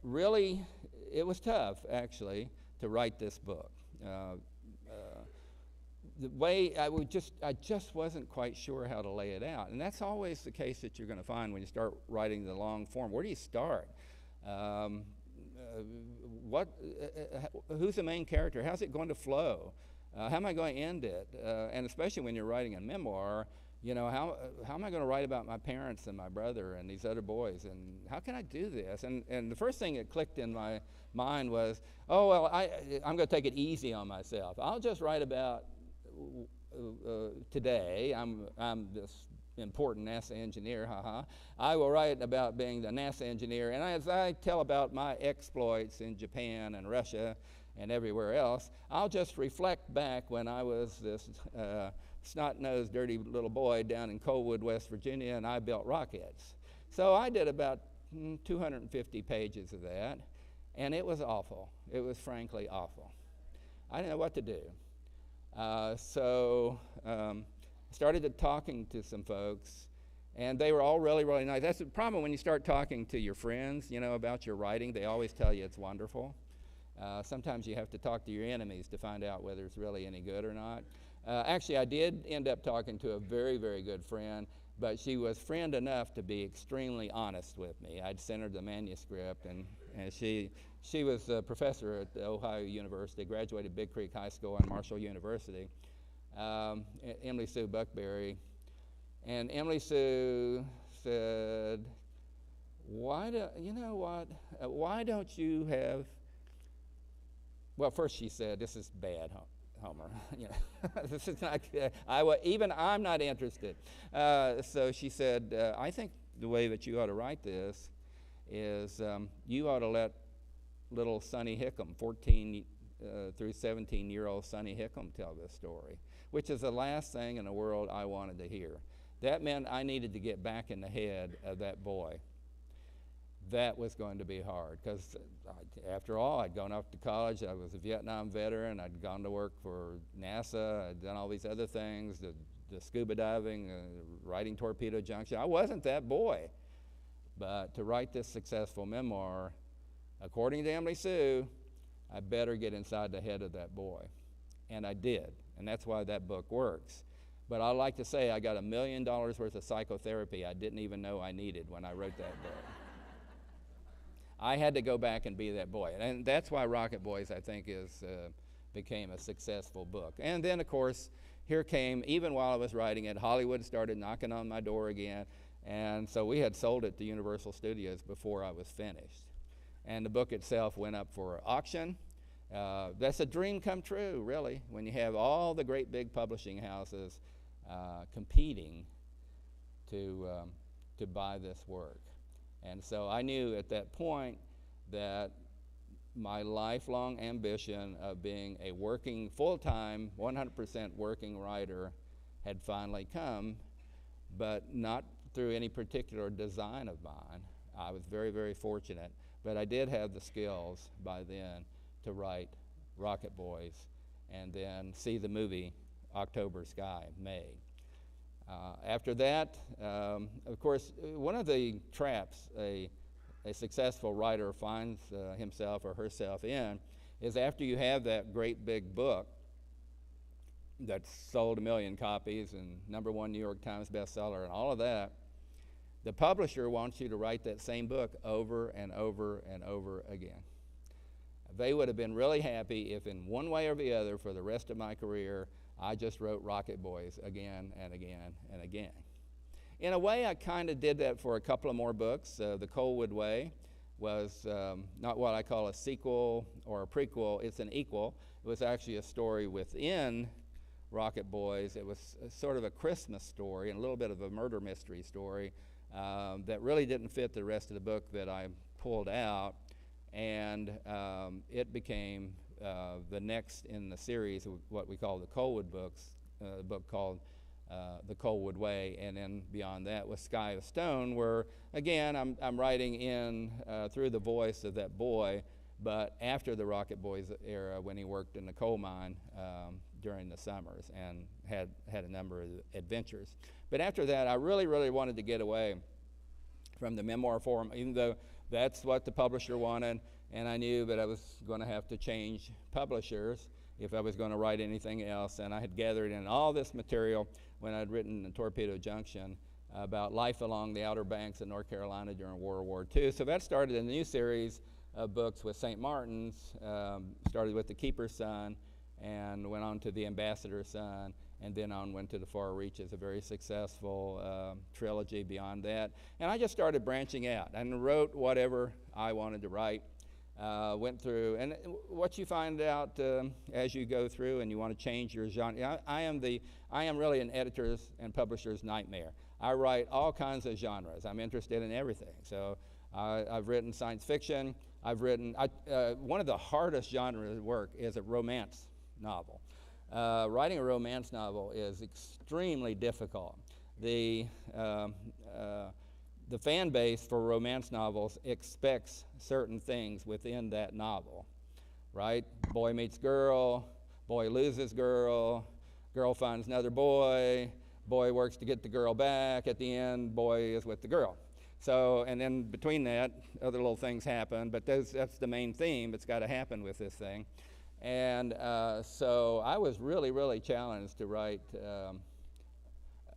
really, it was tough, actually, to write this book. The way I just wasn't quite sure how to lay it out, and that's always the case that you're going to find when you start writing the long form. Where do you start? Who's the main character? How's it going to flow? How am I going to end it? And especially when you're writing a memoir, you know, how am I going to write about my parents and my brother and these other boys, and how can I do this? And the first thing that clicked in my mind was, oh well, I'm going to take it easy on myself. I'll just write about today. I'm this important NASA engineer, I will write about being the NASA engineer, and as I tell about my exploits in Japan and Russia and everywhere else, I'll just reflect back when I was this snot-nosed, dirty little boy down in Coalwood, West Virginia, and I built rockets. So I did about 250 pages of that, and it was awful. It was frankly awful. I didn't know what to do. So started talking to some folks, and they were all really, really nice. That's the problem when you start talking to your friends, you know, about your writing. They always tell you it's wonderful. Sometimes you have to talk to your enemies to find out whether it's really any good or not. Actually, I did end up talking to a very, very good friend, but she was friend enough to be extremely honest with me. I'd sent her the manuscript, and she was a professor at Ohio University, graduated Big Creek High School and Marshall University, Emily Sue Buckberry. And Emily Sue said, why don't you have, well, first she said, this is bad, Homer. You know, this is not good. I'm not interested. So she said, I think the way that you ought to write this is you ought to let little Sonny Hickam, 14 through 17-year-old Sonny Hickam, tell this story, which is the last thing in the world I wanted to hear. That meant I needed to get back in the head of that boy. That was going to be hard because, after all, I'd gone off to college. I was a Vietnam veteran. I'd gone to work for NASA. I'd done all these other things, the scuba diving, writing Torpedo Junction. I wasn't that boy. But to write this successful memoir, according to Emily Sue, I better get inside the head of that boy. And I did. And that's why that book works. But I like to say I got $1 million worth of psychotherapy I didn't even know I needed when I wrote that book. I had to go back and be that boy. And that's why Rocket Boys, I think, became a successful book. And then, of course, here came, even while I was writing it, Hollywood started knocking on my door again. And so we had sold it to Universal Studios before I was finished. And the book itself went up for auction. That's a dream come true, really, when you have all the great big publishing houses competing to buy this work. And so I knew at that point that my lifelong ambition of being a working, full-time, 100% working writer had finally come, but not through any particular design of mine. I was very, very fortunate, but I did have the skills by then to write Rocket Boys and then see the movie October Sky, May. After that, of course, one of the traps a successful writer finds himself or herself in is after you have that great big book that's sold 1 million copies and #1 New York Times bestseller and all of that, the publisher wants you to write that same book over and over and over again. They would have been really happy if in one way or the other for the rest of my career I just wrote Rocket Boys again and again and again. In a way, I kind of did that for a couple of more books. The Coalwood Way was not what I call a sequel or a prequel. It's an equal. It was actually a story within Rocket Boys. It was sort of a Christmas story and a little bit of a murder mystery story that really didn't fit the rest of the book that I pulled out. And it became the next in the series of what we call the Coalwood books, a book called The Coalwood Way, and then beyond that was Sky of Stone, where again I'm writing in through the voice of that boy, but after the Rocket Boys era when he worked in the coal mine during the summers and had a number of adventures. But after that, I really, really wanted to get away from the memoir form, even though that's what the publisher wanted. And I knew that I was going to have to change publishers if I was going to write anything else. And I had gathered in all this material when I'd written Torpedo Junction about life along the Outer Banks of North Carolina during World War II. So that started a new series of books with St. Martin's, started with The Keeper's Son, and went on to The Ambassador's Son, and then went to The Far Reaches, a very successful trilogy beyond that. And I just started branching out and wrote whatever I wanted to write. Went through, and what you find out as you go through and you want to change your genre, I am really an editor's and publisher's nightmare. I write all kinds of genres. I'm interested in everything. So I've written science fiction. I've written, one of the hardest genres of work is a romance novel. writing a romance novel is extremely difficult. The fan base for romance novels expects certain things within that novel, right? Boy meets girl, boy loses girl, girl finds another boy, boy works to get the girl back, at the end, boy is with the girl. So, and then between that, other little things happen, but that's the main theme that's got to happen with this thing. And so I was really, really challenged to write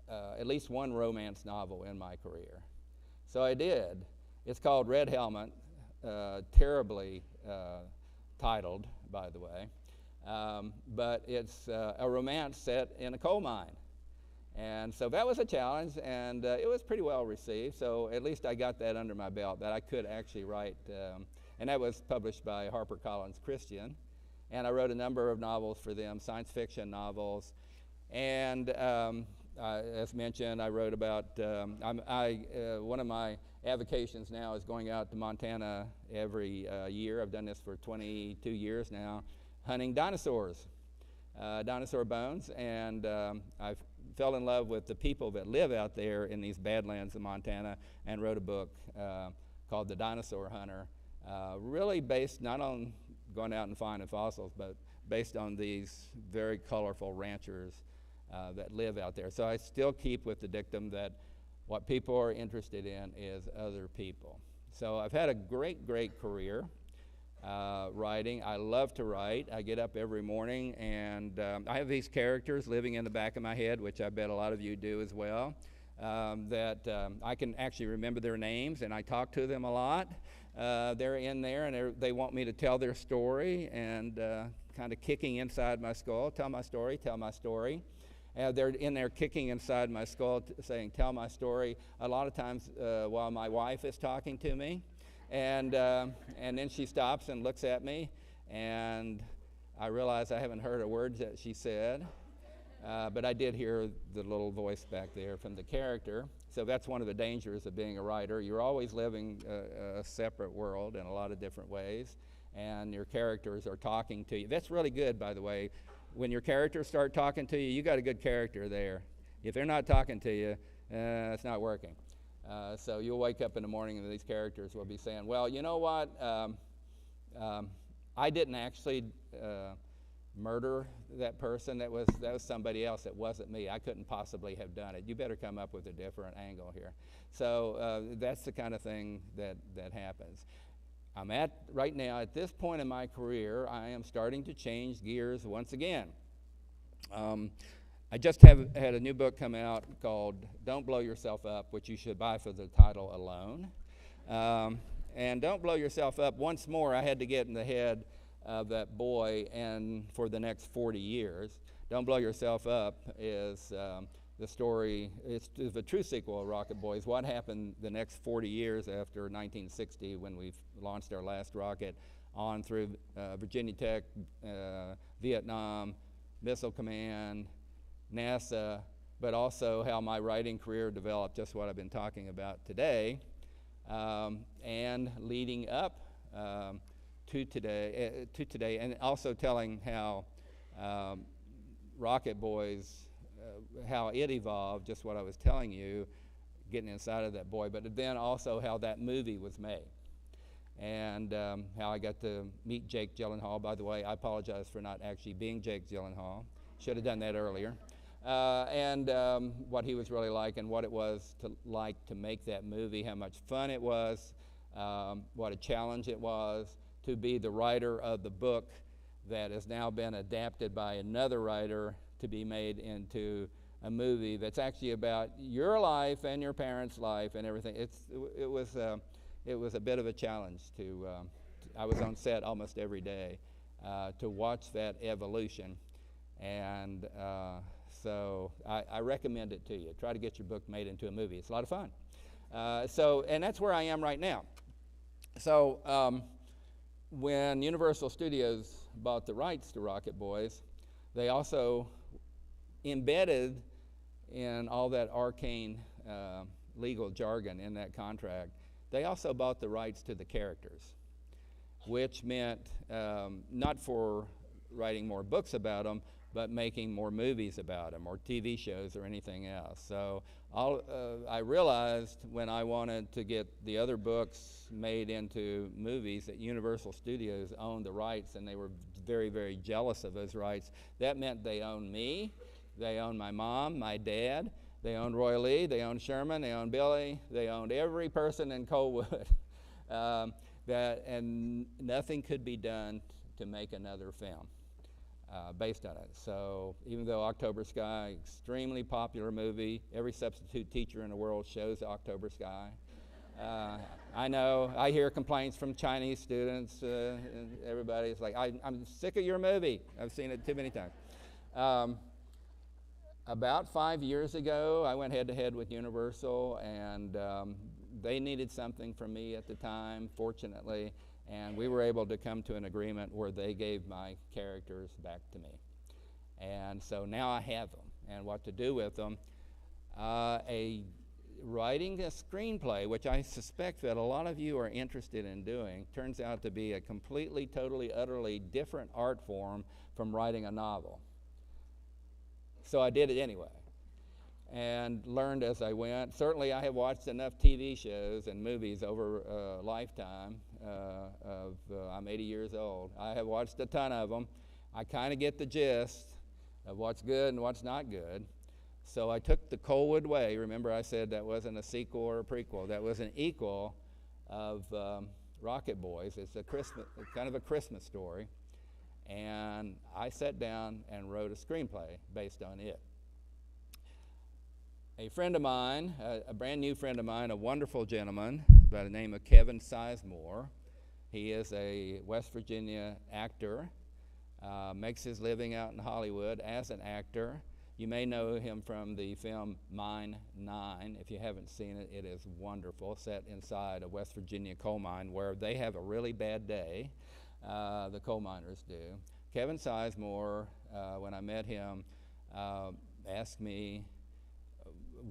at least one romance novel in my career. So I did. It's called Red Helmet, terribly titled, by the way. But it's a romance set in a coal mine. And so that was a challenge, and it was pretty well received. So at least I got that under my belt, that I could actually write. And that was published by HarperCollins Christian. And I wrote a number of novels for them, science fiction novels. And as mentioned, I wrote about, one of my avocations now is going out to Montana every year. I've done this for 22 years now, hunting dinosaurs, dinosaur bones. And I fell in love with the people that live out there in these badlands of Montana and wrote a book called The Dinosaur Hunter, really based not on going out and finding fossils, but based on these very colorful ranchers that live out there. So I still keep with the dictum that what people are interested in is other people. So I've had a great, great career writing. I love to write. I get up every morning, and I have these characters living in the back of my head, which I bet a lot of you do as well, that I can actually remember their names, and I talk to them a lot. They're in there, and they want me to tell their story, and kind of kicking inside my skull, tell my story, tell my story. They're in there kicking inside my skull, saying, tell my story, a lot of times while my wife is talking to me. And then she stops and looks at me, and I realize I haven't heard a word that she said, but I did hear the little voice back there from the character. So that's one of the dangers of being a writer. You're always living a separate world in a lot of different ways, and your characters are talking to you. That's really good, by the way. When your characters start talking to you, you got a good character there. If they're not talking to you, it's not working. So you'll wake up in the morning and these characters will be saying, well, you know what, I didn't actually murder that person. That was somebody else. It wasn't me. I couldn't possibly have done it. You better come up with a different angle here. So that's the kind of thing that happens. I'm right now, at this point in my career, I am starting to change gears once again. I just had a new book come out called Don't Blow Yourself Up, which you should buy for the title alone. And Don't Blow Yourself Up, once more, I had to get in the head of that boy, and for the next 40 years. Don't Blow Yourself Up is the story, it's the true sequel of Rocket Boys. What happened the next 40 years after 1960 when we launched our last rocket on through Virginia Tech, Vietnam, Missile Command, NASA, but also how my writing career developed, just what I've been talking about today, and leading up to today, and also telling how Rocket Boys, how it evolved, just what I was telling you, getting inside of that boy, but then also how that movie was made, and how I got to meet Jake Gyllenhaal. By the way, I apologize for not actually being Jake Gyllenhaal. Should have done that earlier. And what he was really like, and what it was to make that movie, how much fun it was, what a challenge it was to be the writer of the book that has now been adapted by another writer to be made into a movie that's actually about your life and your parents' life and everything. It was a bit of a challenge I was on set almost every day to watch that evolution, and so I recommend it to you. Try to get your book made into a movie. It's a lot of fun. And that's where I am right now. So when Universal Studios bought the rights to Rocket Boys, they also embedded in all that arcane legal jargon in that contract, they also bought the rights to the characters, which meant not for writing more books about them, but making more movies about them or TV shows or anything else. So I realized when I wanted to get the other books made into movies that Universal Studios owned the rights, and they were very, very jealous of those rights. That meant they owned me, they owned my mom, my dad, they owned Roy Lee, they owned Sherman, they owned Billy, they owned every person in Coalwood. And nothing could be done to make another film based on it. So even though October Sky, extremely popular movie, every substitute teacher in the world shows October Sky. I know, I hear complaints from Chinese students, and everybody's like, I'm sick of your movie. I've seen it too many times. About 5 years ago, I went head-to-head with Universal, and they needed something from me at the time, fortunately, and we were able to come to an agreement where they gave my characters back to me. And so now I have them, and what to do with them. Writing a screenplay, which I suspect that a lot of you are interested in doing, turns out to be a completely, totally, utterly different art form from writing a novel. So I did it anyway and learned as I went. Certainly I have watched enough TV shows and movies over a lifetime I'm 80 years old. I have watched a ton of them. I kind of get the gist of what's good and what's not good. So I took the Coalwood way. Remember I said that wasn't a sequel or a prequel. That was an equal of Rocket Boys. It's kind of a Christmas story. And I sat down and wrote a screenplay based on it. A friend of mine, a brand new friend of mine, a wonderful gentleman by the name of Kevin Sizemore. He is a West Virginia actor, makes his living out in Hollywood as an actor. You may know him from the film Mine 9. If you haven't seen it, it is wonderful, set inside a West Virginia coal mine where they have a really bad day. The coal miners do. Kevin Sizemore, when I met him, asked me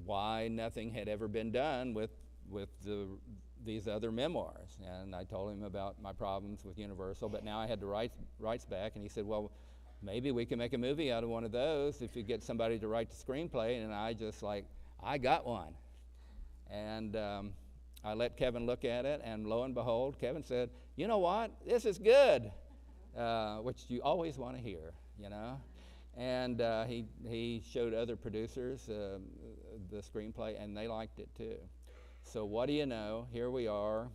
why nothing had ever been done with these other memoirs. And I told him about my problems with Universal, but now I had the rights back, and he said, well, maybe we can make a movie out of one of those if you get somebody to write the screenplay. And I just I got one. And I let Kevin look at it, and lo and behold, Kevin said, you know what, this is good, which you always want to hear, you know. And he showed other producers the screenplay, and they liked it too. So what do you know, here we are,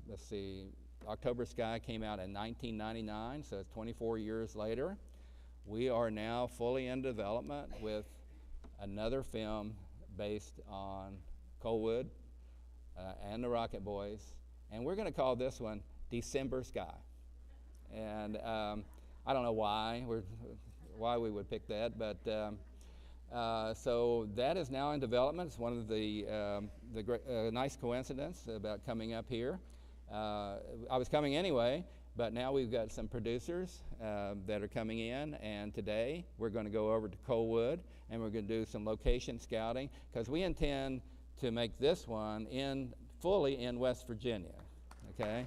let's see, October Sky came out in 1999, so it's 24 years later. We are now fully in development with another film based on Coalwood and the Rocket Boys, and we're going to call this one December Sky. And I don't know why we would pick that, but so that is now in development. It's one of the nice coincidence about coming up here. I was coming anyway, but now we've got some producers that are coming in, and today we're going to go over to Coalwood, and we're going to do some location scouting, because we intend to make this one fully in West Virginia, okay?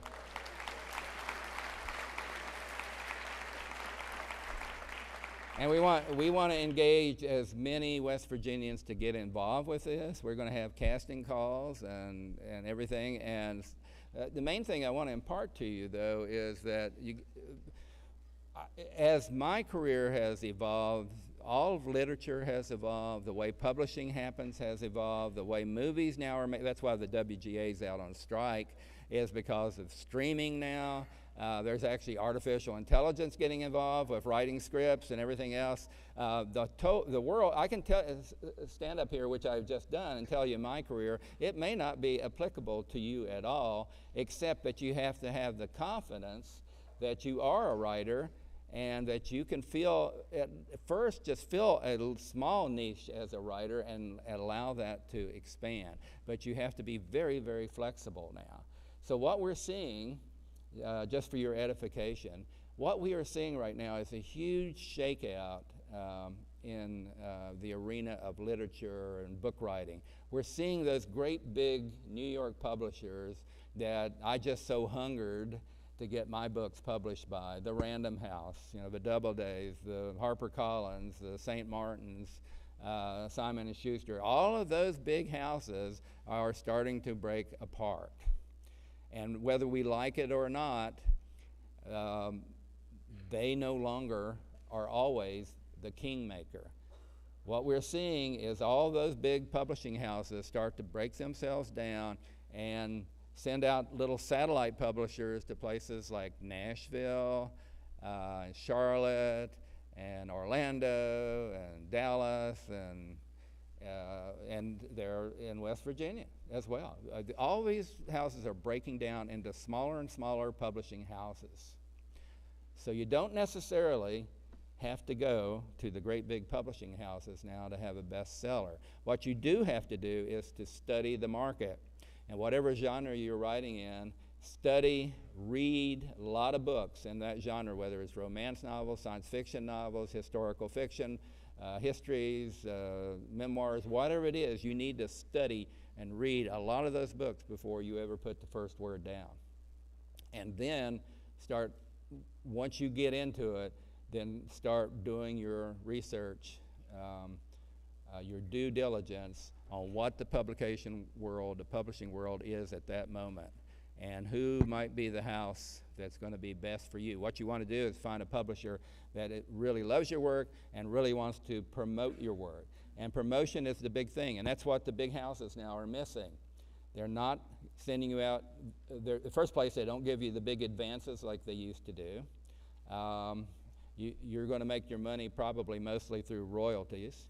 And we want to engage as many West Virginians to get involved with this. We're going to have casting calls and everything. And the main thing I want to impart to you, though, is that as my career has evolved, all of literature has evolved. The way publishing happens has evolved. The way movies now are made. That's why the WGA is out on strike, is because of streaming now. There's actually artificial intelligence getting involved with writing scripts and everything else. The world, I can stand up here, which I've just done, and tell you my career, it may not be applicable to you at all, except that you have to have the confidence that you are a writer and that you can at first just fill a small niche as a writer and allow that to expand. But you have to be very, very flexible now. So what we're seeing, just for your edification, what we are seeing right now is a huge shakeout in the arena of literature and book writing. We're seeing those great big New York publishers that I just so hungered to get my books published by, the Random House, the Doubledays, the HarperCollins, the St. Martin's, Simon & Schuster. All of those big houses are starting to break apart. And whether we like it or not, they no longer are always the kingmaker. What we're seeing is all those big publishing houses start to break themselves down and send out little satellite publishers to places like Nashville, Charlotte, and Orlando, and Dallas, and they're in West Virginia as well. All these houses are breaking down into smaller and smaller publishing houses. So you don't necessarily have to go to the great big publishing houses now to have a bestseller. What you do have to do is to study the market. And whatever genre you're writing in, study, read a lot of books in that genre, whether it's romance novels, science fiction novels, historical fiction, histories, memoirs, whatever it is, you need to study and read a lot of those books before you ever put the first word down. And then once you get into it, then start doing your research, your due diligence on what the publishing world is at that moment, and who might be the house that's going to be best for you. What you want to do is find a publisher that really loves your work and really wants to promote your work. And promotion is the big thing, and that's what the big houses now are missing. They're not sending you out. In the first place, they don't give you the big advances like they used to do. You're going to make your money probably mostly through royalties.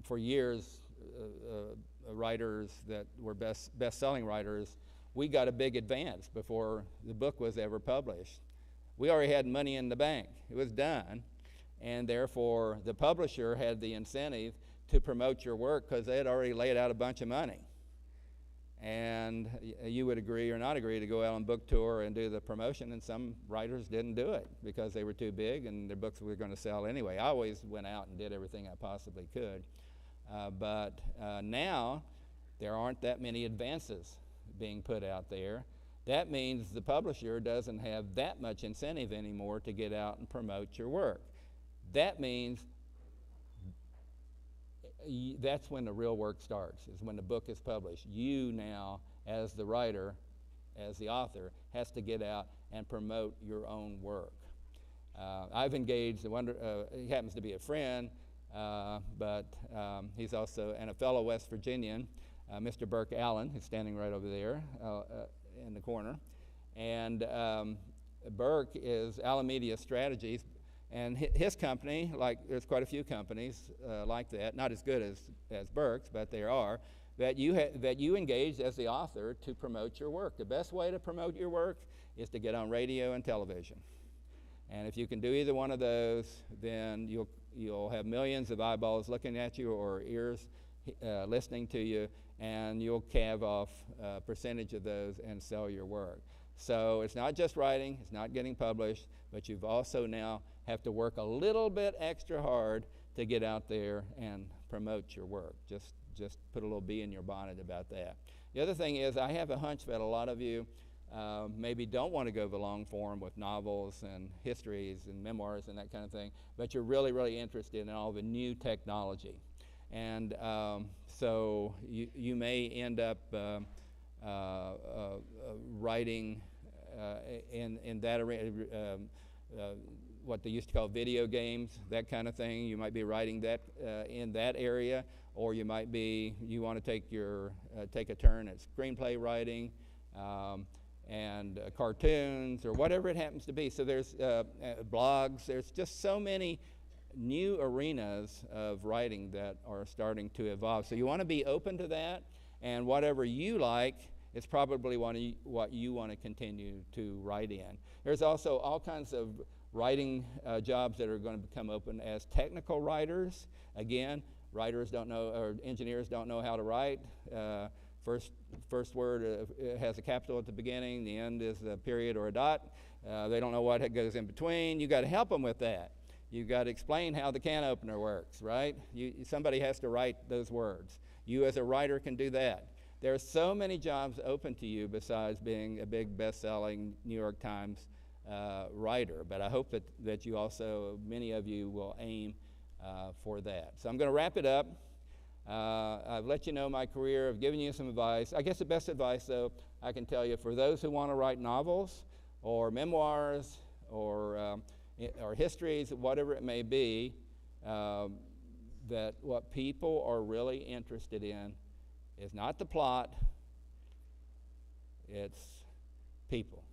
For years, writers that were best-selling writers, we got a big advance before the book was ever published. We already had money in the bank. It was done, and therefore the publisher had the incentive to promote your work because they had already laid out a bunch of money. And you would agree or not agree to go out on book tour and do the promotion, and some writers didn't do it because they were too big and their books were going to sell anyway. I always went out and did everything I possibly could. But now there aren't that many advances being put out there. That means the publisher doesn't have that much incentive anymore to get out and promote your work. That means that's when the real work starts, is when the book is published. You now, as the writer, as the author, has to get out and promote your own work. I've engaged, he happens to be a friend, but he's also a fellow West Virginian, Mr. Burke Allen, who's standing right over there in the corner. And Burke is Alamedia Strategies. And his company, there's quite a few companies like that, not as good as Burke's, but there are, that you engage as the author to promote your work. The best way to promote your work is to get on radio and television. And if you can do either one of those, then you'll have millions of eyeballs looking at you or ears listening to you, and you'll calve off a percentage of those and sell your work. So it's not just writing, it's not getting published, but you've also now have to work a little bit extra hard to get out there and promote your work. Just put a little bee in your bonnet about that. The other thing is, I have a hunch that a lot of you maybe don't want to go the long form with novels and histories and memoirs and that kind of thing, but you're really, really interested in all the new technology. And so you may end up writing in that arena, what they used to call video games, that kind of thing. You might be writing that in that area, or you want to take a turn at screenplay writing and cartoons or whatever it happens to be. So there's blogs. There's just so many new arenas of writing that are starting to evolve. So you want to be open to that, and whatever you like is probably what you want to continue to write in. There's also all kinds of writing jobs that are going to become open as technical writers. Again, writers don't know, or engineers don't know how to write. First word has a capital at the beginning, the end is a period or a dot. They don't know what goes in between. You got to help them with that. You've got to explain how the can opener works, right? Somebody has to write those words. You as a writer can do that. There are so many jobs open to you besides being a big best-selling New York Times writer, but I hope that you also, many of you will aim for that. So I'm going to wrap it up. I've let you know my career. I've given you some advice. I guess the best advice, though, I can tell you, for those who want to write novels or memoirs or histories, whatever it may be, that what people are really interested in is not the plot, it's people.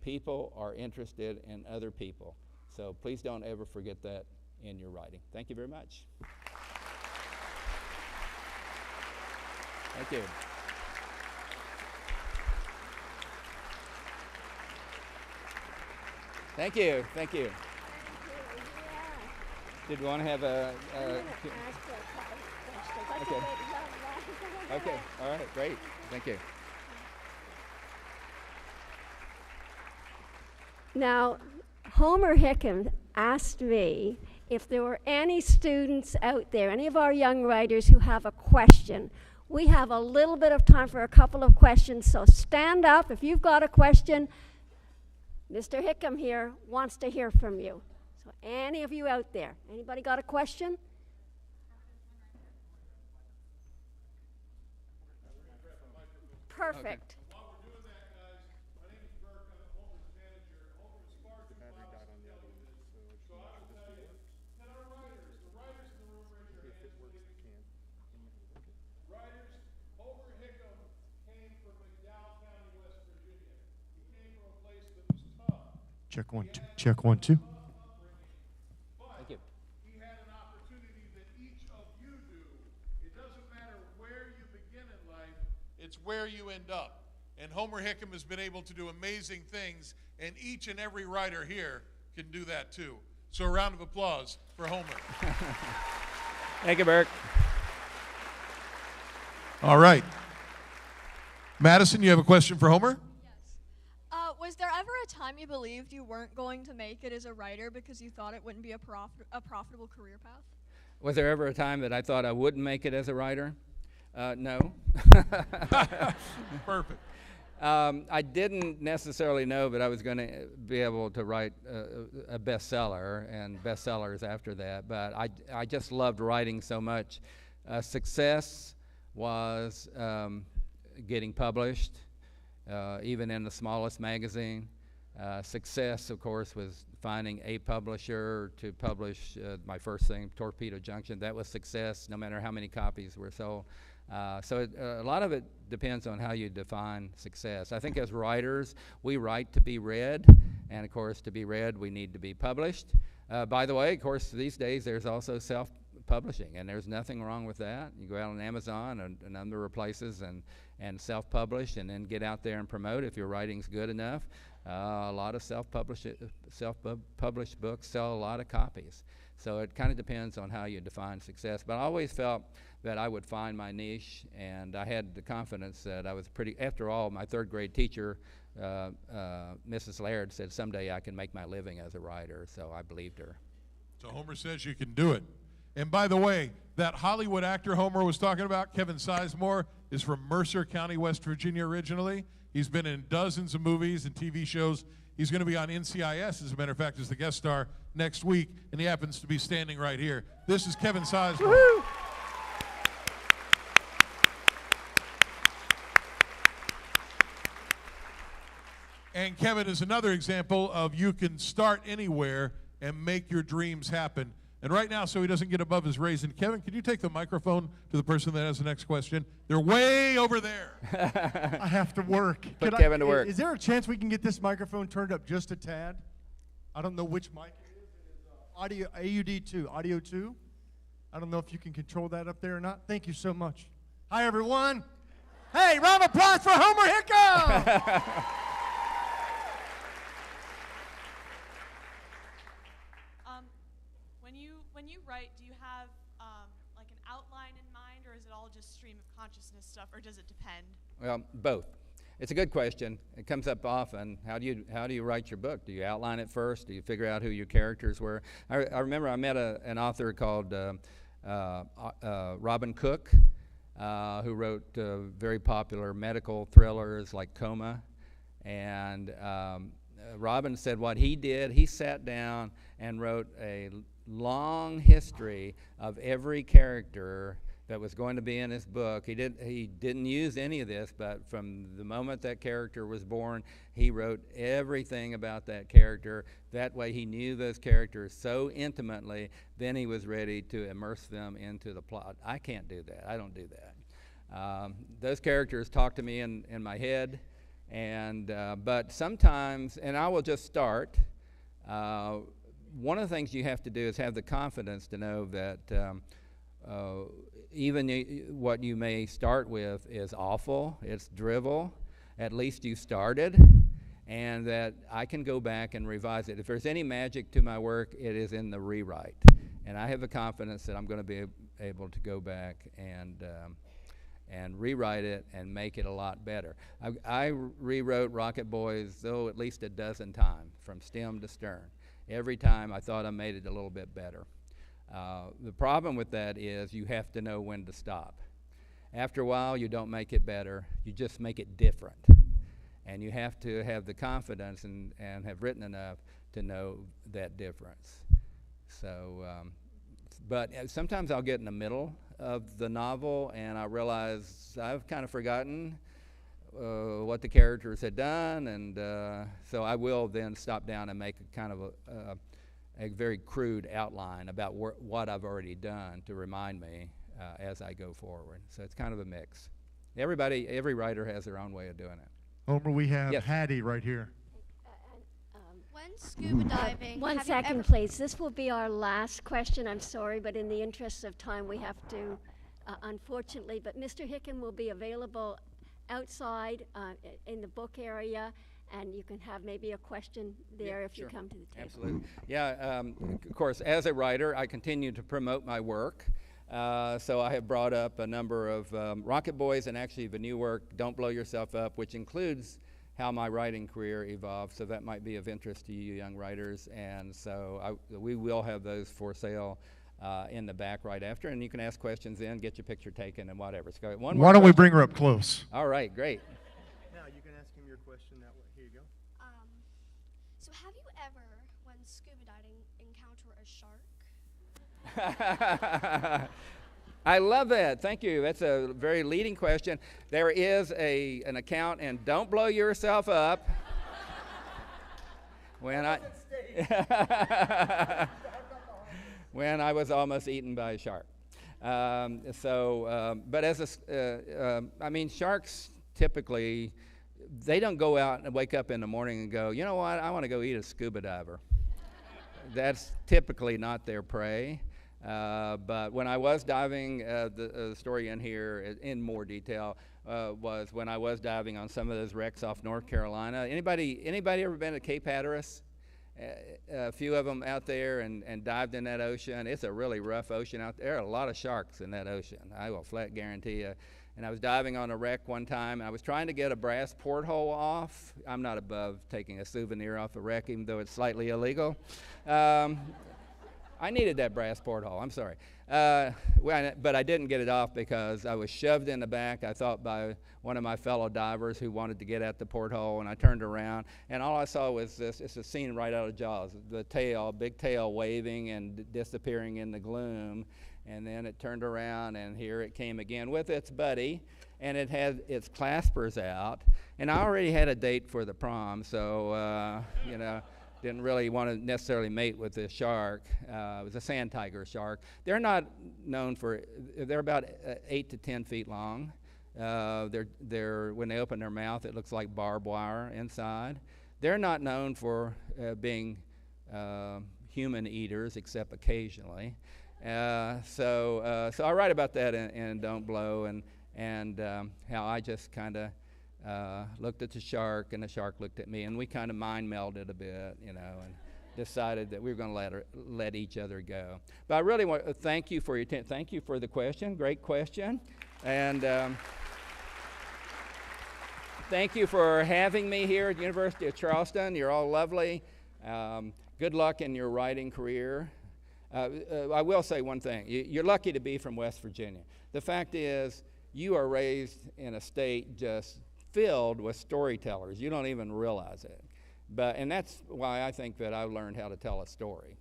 People are interested in other people. So please don't ever forget that in your writing. Thank you very much. Thank you. Thank you. Thank you. Did we want to have a okay. Okay. All right. Great. Thank you. Now, Homer Hickam asked me if there were any students out there, any of our young writers who have a question. We have a little bit of time for a couple of questions, so stand up if you've got a question. Mr. Hickam here wants to hear from you. So any of you out there, anybody got a question? Perfect. Okay. While we're doing that, guys, my name is Burke. I'm Homer's manager. Homer is far too loud to tell you this. So I will tell you, and our writers, the writers in the room, raise your hands, please. Writers, Homer Hickam came from McDowell County, West Virginia. He came from a place that was tough. Check 1 2. Check 1 2. Thank you. He had an opportunity that each of you do. It doesn't matter where you begin in life, it's where you end up. And Homer Hickam has been able to do amazing things, and each and every writer here can do that too. So a round of applause for Homer. Thank you, Burke. All right. Madison, you have a question for Homer? Was there ever a time you believed you weren't going to make it as a writer because you thought it wouldn't be a profitable career path? Was there ever a time that I thought I wouldn't make it as a writer? No. Perfect. I didn't necessarily know that I was going to be able to write a bestseller and bestsellers after that, but I just loved writing so much. Success was getting published, even in the smallest magazine. Success, of course, was finding a publisher to publish my first thing, Torpedo Junction. That was success, no matter how many copies were sold. So a lot of it depends on how you define success. I think as writers, we write to be read, and of course, to be read, we need to be published. By the way, of course, these days there's also self-publishing, and there's nothing wrong with that. You go out on Amazon and other places and self-publish, and then get out there and promote if your writing's good enough. A lot of self-published books sell a lot of copies. So it kind of depends on how you define success. But I always felt that I would find my niche, and I had the confidence that I was after all, my third grade teacher, Mrs. Laird, said someday I can make my living as a writer, so I believed her. So Homer says you can do it. And by the way, that Hollywood actor Homer was talking about, Kevin Sizemore, is from Mercer County, West Virginia originally. He's been in dozens of movies and TV shows. He's going to be on NCIS, as a matter of fact, as the guest star next week, and he happens to be standing right here. This is Kevin Sizemore. Woo-hoo. And Kevin is another example of you can start anywhere and make your dreams happen. And right now, so he doesn't get above his raisin, Kevin, can you take the microphone to the person that has the next question? They're way over there. I have to work. Put Kevin to work. Is there a chance we can get this microphone turned up just a tad? I don't know which mic it is. It is audio, AUD2, audio 2. I don't know if you can control that up there or not. Thank you so much. Hi, everyone. Hey, round of applause for Homer Hickam. When you write, do you have like an outline in mind, or is it all just stream of consciousness stuff, or does it depend? Well, both. It's a good question. It comes up often. How do you write your book? Do you outline it first? Do you figure out who your characters were? I remember I met an author called Robin Cook. who wrote very popular medical thrillers like Coma. And Robin said what he did, he sat down and wrote a long history of every character that was going to be in his book. He didn't use any of this, but from the moment that character was born, he wrote everything about that character. That way he knew those characters so intimately, then he was ready to immerse them into the plot. I can't do that. I don't do that. Those characters talk to me in my head, and but sometimes, and I will just start. One of the things you have to do is have the confidence to know that even what you may start with is awful, it's drivel, at least you started, and that I can go back and revise it. If there's any magic to my work, it is in the rewrite. And I have the confidence that I'm going to be able to go back and rewrite it and make it a lot better. I rewrote Rocket Boys, at least a dozen times, from stem to stern. Every time I thought I made it a little bit better. The problem with that is you have to know when to stop. After a while, you don't make it better, you just make it different. And you have to have the confidence and have written enough to know that difference. So, but sometimes I'll get in the middle of the novel and I realize I've kind of forgotten what the characters had done, and so I will then stop down and make a kind of a very crude outline about what I've already done to remind me as I go forward. So it's kind of a mix. Every writer has their own way of doing it. Homer, we have Yes. Hattie right here. When scuba diving, One have you second, ever- please. This will be our last question. I'm sorry, but in the interest of time, we have to, unfortunately. But Mr. Hickam will be available outside in the book area, and you can have maybe a question there if sure. you come to the table. Absolutely. Yeah, of course, as a writer, I continue to promote my work. So I have brought up a number of Rocket Boys and actually the new work, Don't Blow Yourself Up, which includes how my writing career evolved. So that might be of interest to you young writers. And so we will have those for sale in the back right after. And you can ask questions then, get your picture taken and whatever. So one more Why don't we question. bring her up close? All right, great. Now you can ask him your question that way. Here you go. So have you ever, when scuba diving, encounter a shark? I love that. Thank you. That's a very leading question. There is an account, and Don't Blow Yourself Up. when I was almost eaten by a shark. But as I mean, sharks typically, they don't go out and wake up in the morning and go, you know what, I want to go eat a scuba diver. That's typically not their prey. But when I was diving, the story in here in more detail was when I was diving on some of those wrecks off North Carolina. Anybody ever been to Cape Hatteras? A few of them out there and dived in that ocean. It's a really rough ocean out there. There are a lot of sharks in that ocean, I will flat guarantee you. And I was diving on a wreck one time, and I was trying to get a brass porthole off. I'm not above taking a souvenir off a wreck, even though it's slightly illegal. I needed that brass porthole, I'm sorry. But I didn't get it off because I was shoved in the back, I thought, by one of my fellow divers who wanted to get at the porthole, and I turned around, and all I saw was this, it's a scene right out of Jaws, the tail, big tail waving and disappearing in the gloom, and then it turned around, and here it came again with its buddy, and it had its claspers out, and I already had a date for the prom, so, you know, didn't really want to necessarily mate with this shark. It was a sand tiger shark. They're not known for, they're about 8 to 10 feet long. When they open their mouth, it looks like barbed wire inside. They're not known for being human eaters, except occasionally. So I write about that in Don't Blow, and how I just kind of looked at the shark, and the shark looked at me, and we kind of mind melded a bit, you know, and decided that we were going to let each other go. But I really want to thank you for your thank you for the question, great question, and thank you for having me here at the University of Charleston. You're all lovely. Good luck in your writing career. I will say one thing: you're lucky to be from West Virginia. The fact is, you are raised in a state just filled with storytellers. You don't even realize it. And that's why I think that I learned how to tell a story.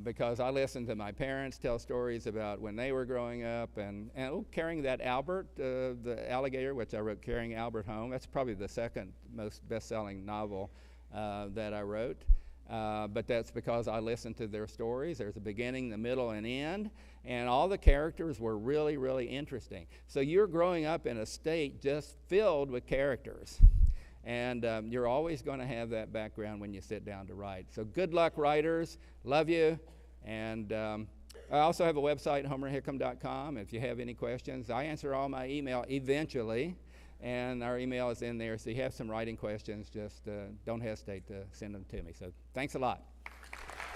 Because I listened to my parents tell stories about when they were growing up, and carrying that Albert, the alligator, which I wrote, Carrying Albert Home. That's probably the second most best-selling novel that I wrote. But that's because I listened to their stories. There's a beginning, the middle, and end, and all the characters were really, really interesting. So you're growing up in a state just filled with characters. And you're always going to have that background when you sit down to write. So good luck, writers. Love you. And I also have a website, homerhickam.com. If you have any questions, I answer all my email eventually. And our email is in there. So if you have some writing questions, just don't hesitate to send them to me. So thanks a lot.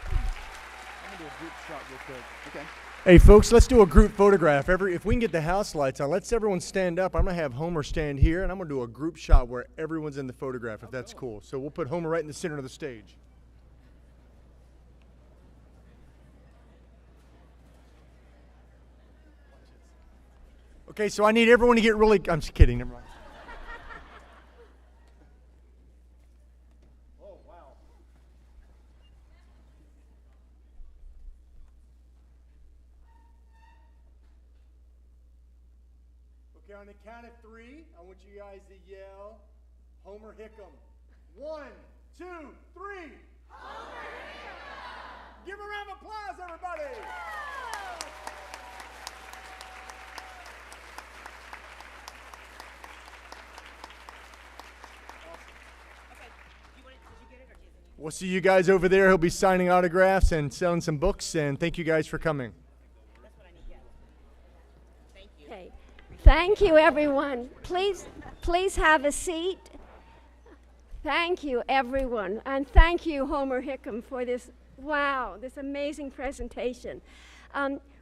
I'm going to do a group shot real quick. Okay. Hey, folks, let's do a group photograph. If we can get the house lights on, let's everyone stand up. I'm going to have Homer stand here, and I'm going to do a group shot where everyone's in the photograph, if that's cool. So we'll put Homer right in the center of the stage. Okay, so I need everyone to get really... I'm just kidding. Never mind. Okay, on the count of 3, I want you guys to yell, Homer Hickam. 1, 2, 3. Homer Hickam! Give a round of applause, everybody! We'll see you guys over there. He'll be signing autographs and selling some books, and thank you guys for coming. Okay. Thank you, everyone. Please have a seat. Thank you, everyone. And thank you, Homer Hickam, for this amazing presentation.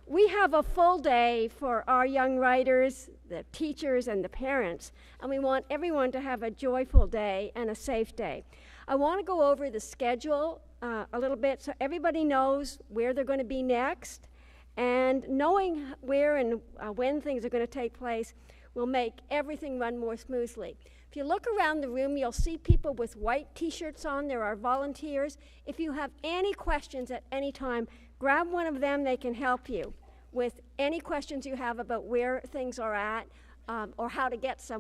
We have a full day for our young writers, the teachers, and the parents, and we want everyone to have a joyful day and a safe day. I want to go over the schedule a little bit so everybody knows where they're going to be next, and knowing where and when things are going to take place will make everything run more smoothly. If you look around the room, you'll see people with white t-shirts on. There are volunteers. If you have any questions at any time, grab one of them. They can help you with any questions you have about where things are at or how to get somewhere.